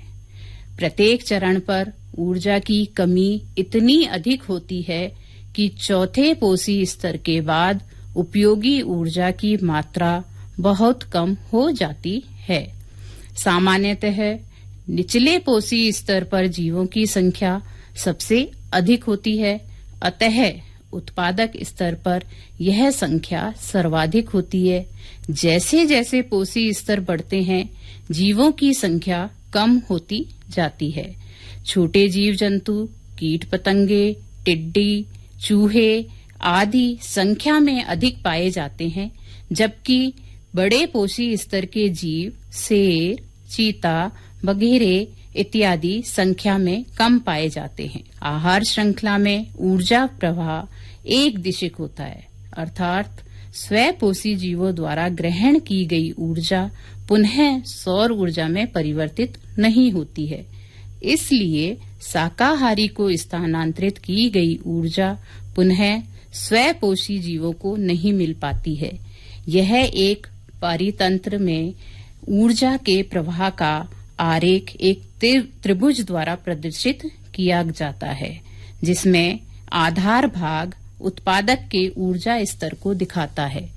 प्रत्येक चरण पर ऊर्जा की कमी इतनी अधिक होती है कि चौथे पोषी स्तर के बाद उपयोगी ऊर्जा की मात्रा बहुत कम हो जाती है। सामान्यतः निचले पोषी स्तर पर जीवों की संख्या सबसे अधिक होती है, अतः उत्पादक स्तर पर यह संख्या सर्वाधिक होती है। जैसे जैसे पोषी स्तर बढ़ते हैं, जीवों की संख्या कम होती जाती है। छोटे जीव जंतु, कीट पतंगे, टिड्डी, चूहे आदि संख्या में अधिक पाए जाते हैं, जबकि बड़े पोषी स्तर के जीव शेर, चीता वगैरह इत्यादि संख्या में कम पाए जाते हैं। आहार श्रृंखला में ऊर्जा प्रवाह एक दिशिक होता है, अर्थात स्वपोषी जीवों द्वारा ग्रहण की गई ऊर्जा पुनः सौर ऊर्जा में परिवर्तित नहीं होती है। इसलिए शाकाहारी को स्थानांतरित की गई ऊर्जा पुनः स्वपोषी जीवों को नहीं मिल पाती है। यह एक पारितंत्र में ऊर्जा के प्रवाह का आरेख एक त्रिभुज द्वारा प्रदर्शित किया जाता है, जिसमें आधार भाग उत्पादक के ऊर्जा स्तर को दिखाता है।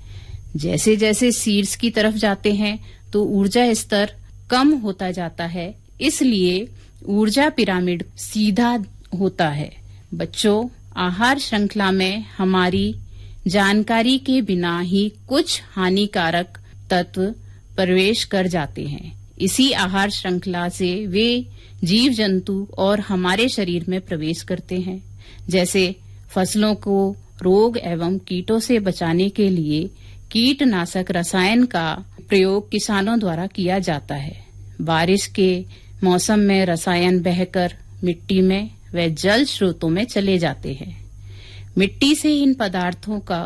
जैसे जैसे शीर्ष की तरफ जाते हैं तो ऊर्जा स्तर कम होता जाता है, इसलिए ऊर्जा पिरामिड सीधा होता है। बच्चों, आहार श्रृंखला में हमारी जानकारी के बिना ही कुछ हानिकारक तत्व प्रवेश कर जाते हैं। इसी आहार श्रृंखला से वे जीव जंतु और हमारे शरीर में प्रवेश करते हैं। जैसे फसलों को रोग एवं कीटों से बचाने के लिए कीटनाशक रसायन का प्रयोग किसानों द्वारा किया जाता है। बारिश के मौसम में रसायन बहकर मिट्टी में व जल स्रोतों में चले जाते हैं। मिट्टी से इन पदार्थों का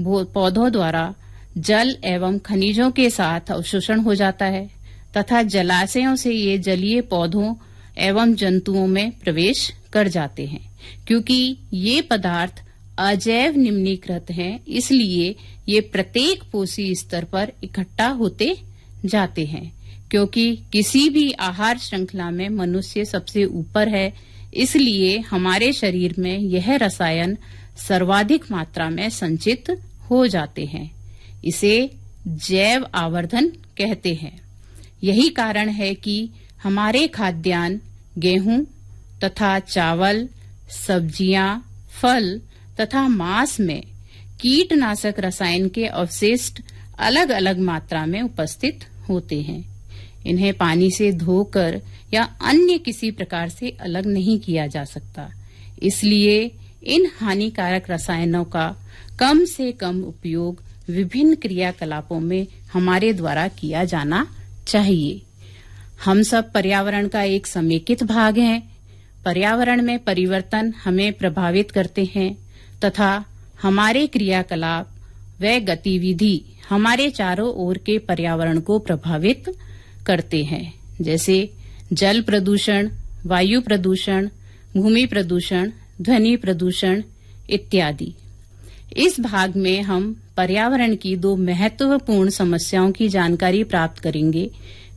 पौधों द्वारा जल एवं खनिजों के साथ अवशोषण हो जाता है तथा जलाशयों से ये जलीय पौधों एवं जंतुओं में प्रवेश कर जाते हैं। क्योंकि ये पदार्थ अजैव निम्नीकृत हैं, इसलिए ये प्रत्येक पोषी स्तर पर इकट्ठा होते जाते हैं। क्योंकि किसी भी आहार श्रृंखला में मनुष्य सबसे ऊपर है, इसलिए हमारे शरीर में यह रसायन सर्वाधिक मात्रा में संचित हो जाते हैं। इसे जैव आवर्धन कहते हैं। यही कारण है कि हमारे खाद्यान्न गेहूं तथा चावल, सब्जियां, फल तथा मांस में कीटनाशक रसायन के अवशिष्ट अलग अलग मात्रा में उपस्थित होते हैं। इन्हें पानी से धोकर या अन्य किसी प्रकार से अलग नहीं किया जा सकता। इसलिए इन हानिकारक रसायनों का कम से कम उपयोग विभिन्न क्रियाकलापों में हमारे द्वारा किया जाना चाहिए। हम सब पर्यावरण का एक समेकित भाग हैं। पर्यावरण में परिवर्तन हमें प्रभावित करते हैं तथा हमारे क्रियाकलाप व गतिविधि हमारे चारों ओर के पर्यावरण को प्रभावित करते हैं, जैसे जल प्रदूषण, वायु प्रदूषण, भूमि प्रदूषण, ध्वनि प्रदूषण इत्यादि। इस भाग में हम पर्यावरण की 2 महत्वपूर्ण समस्याओं की जानकारी प्राप्त करेंगे।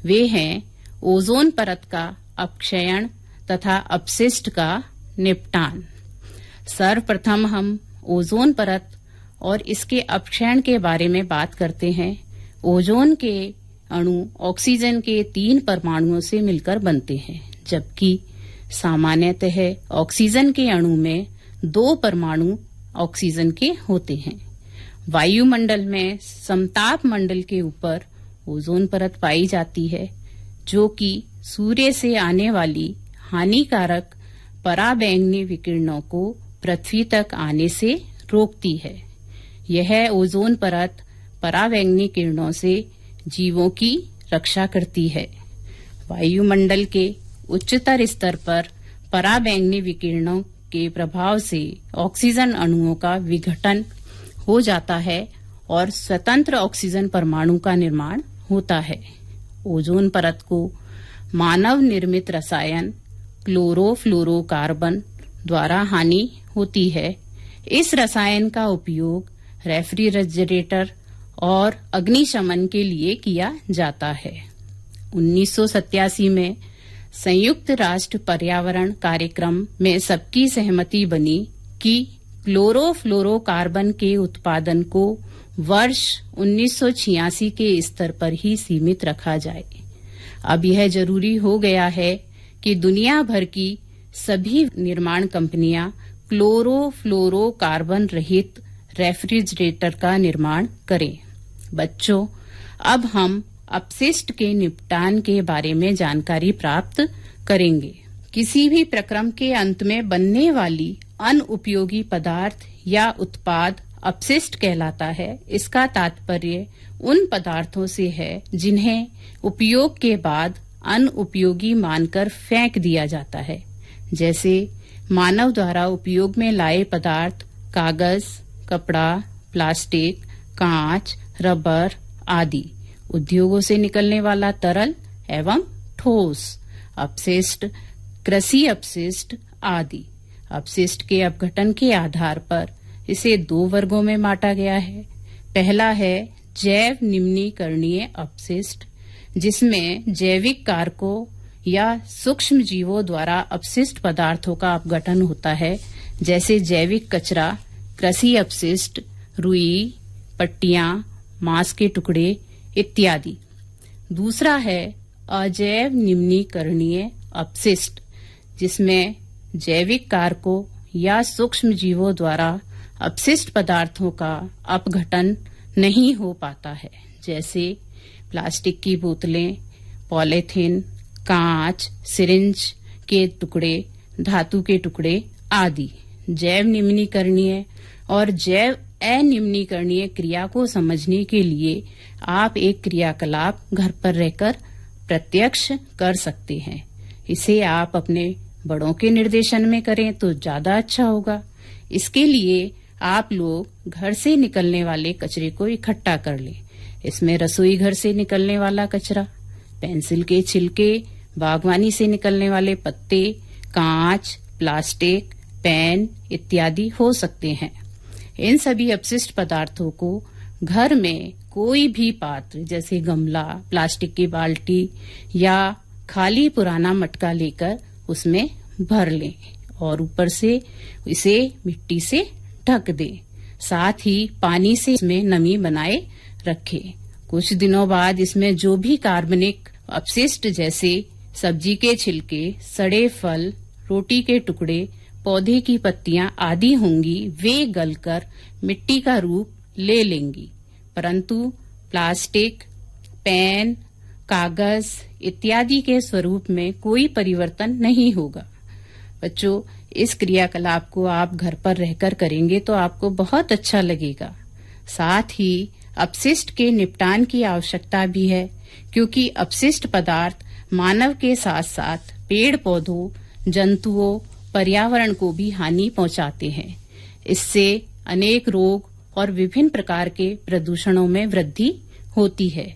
वे हैं ओजोन परत का अपक्षयण तथा अपशिष्ट का निपटान। सर्वप्रथम हम ओजोन परत और इसके अपक्षयण के बारे में बात करते हैं। ओजोन के अणु ऑक्सीजन के 3 परमाणुओं से मिलकर बनते हैं, जबकि सामान्यतः ऑक्सीजन के अणु में 2 परमाणु ऑक्सीजन के होते हैं। वायुमंडल में समताप मंडल के ऊपर ओजोन परत पाई जाती है, जो कि सूर्य से आने वाली हानिकारक पराबैंगनी विकिरणों को पृथ्वी तक आने से रोकती है। यह ओजोन परत पराबैंगनी किरणों से जीवों की रक्षा करती है। वायुमंडल के उच्चतर स्तर पर पराबैंगनी विकिरणों के प्रभाव से ऑक्सीजन अणुओं का विघटन हो जाता है और स्वतंत्र ऑक्सीजन परमाणु का निर्माण होता है। ओजोन परत को मानव निर्मित रसायन क्लोरोफ्लोरोकार्बन द्वारा हानि होती है। इस रसायन का उपयोग रेफ्रिजरेटर और अग्निशमन के लिए किया जाता है। 1987 में संयुक्त राष्ट्र पर्यावरण कार्यक्रम में सबकी सहमति बनी कि क्लोरोफ्लोरोकार्बन के उत्पादन को वर्ष 1986 के स्तर पर ही सीमित रखा जाए। अब यह जरूरी हो गया है कि दुनिया भर की सभी निर्माण कंपनियां क्लोरोफ्लोरोकार्बन रहित रेफ्रिजरेटर का निर्माण करें। बच्चों, अब हम अपशिष्ट के निपटान के बारे में जानकारी प्राप्त करेंगे। किसी भी प्रक्रम के अंत में बनने वाली अनुपयोगी पदार्थ या उत्पाद अपशिष्ट कहलाता है। इसका तात्पर्य उन पदार्थों से है जिन्हें उपयोग के बाद अनुपयोगी मानकर फेंक दिया जाता है, जैसे मानव द्वारा उपयोग में लाए पदार्थ कागज, कपड़ा, प्लास्टिक, कांच, रबर आदि। उद्योगों से निकलने वाला तरल एवं ठोस अपशिष्ट, कृषि अपशिष्ट आदि। अपशिष्ट के अपघटन के आधार पर इसे 2 वर्गों में बांटा गया है। पहला है जैव निम्नीकरणीय अपशिष्ट, जिसमें जैविक कारकों या सूक्ष्म जीवों द्वारा अपशिष्ट पदार्थों का अपघटन होता है, जैसे जैविक कचरा, कृषि अपशिष्ट, रुई, पट्टियां, मांस के टुकड़े इत्यादि। दूसरा है अजैव निम्नीकरणीय अपशिष्ट, जिसमें जैविक कारकों या सूक्ष्म जीवों द्वारा अपशिष्ट पदार्थों का अपघटन नहीं हो पाता है, जैसे प्लास्टिक की बोतलें, पॉलीथीन, कांच, सिरिंज के टुकड़े, धातु के टुकड़े आदि। जैव निम्नीकरणीय और जैव अनिम्नीकरणीय क्रिया को समझने के लिए आप एक क्रियाकलाप घर पर रहकर प्रत्यक्ष कर सकते हैं। इसे आप अपने बड़ों के निर्देशन में करें तो ज्यादा अच्छा होगा। इसके लिए आप लोग घर से निकलने वाले कचरे को इकट्ठा कर लें। इसमें रसोई घर से निकलने वाला कचरा, पेंसिल के छिलके, बागवानी से निकलने वाले पत्ते, कांच, प्लास्टिक, पेन इत्यादि हो सकते हैं। इन सभी अपशिष्ट पदार्थों को घर में कोई भी पात्र जैसे गमला, प्लास्टिक की बाल्टी या खाली पुराना मटका लेकर उसमें भर लें और ऊपर से इसे मिट्टी से ढक दें। साथ ही पानी से इसमें नमी बनाए रखें। कुछ दिनों बाद इसमें जो भी कार्बनिक अपशिष्ट जैसे सब्जी के छिलके, सड़े फल, रोटी के टुकड़े, पौधे की पत्तियां आदि होंगी, वे गलकर मिट्टी का रूप ले लेंगी, परंतु प्लास्टिक, पेन, कागज इत्यादि के स्वरूप में कोई परिवर्तन नहीं होगा। बच्चों, इस क्रियाकलाप को आप घर पर रहकर करेंगे तो आपको बहुत अच्छा लगेगा। साथ ही अपशिष्ट के निपटान की आवश्यकता भी है, क्योंकि अपशिष्ट पदार्थ मानव के साथ साथ पेड़ पौधों, जंतुओं, पर्यावरण को भी हानि पहुंचाते हैं। इससे अनेक रोग और विभिन्न प्रकार के प्रदूषणों में वृद्धि होती है।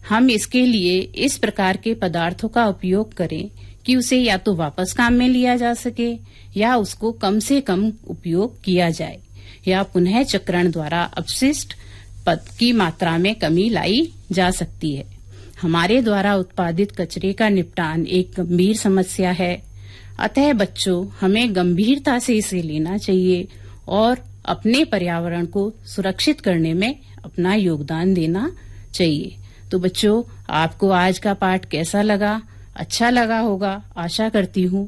हम इसके लिए इस प्रकार के पदार्थों का उपयोग करें कि उसे या तो वापस काम में लिया जा सके या उसको कम से कम उपयोग किया जाए, या पुनः चक्रण द्वारा अपशिष्ट पद की मात्रा में कमी लाई जा सकती है। हमारे द्वारा उत्पादित कचरे का निपटान एक गंभीर समस्या है, अतः बच्चों हमें गंभीरता से इसे लेना चाहिए और अपने पर्यावरण को सुरक्षित करने में अपना योगदान देना चाहिए। तो बच्चों, आपको आज का पाठ कैसा लगा? अच्छा लगा होगा, आशा करती हूँ।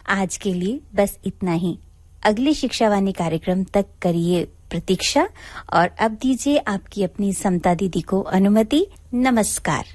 आज के लिए बस इतना ही। अगले शिक्षावाणी कार्यक्रम तक करिए प्रतीक्षा और अब दीजिए आपकी अपनी समता दीदी को अनुमति। नमस्कार।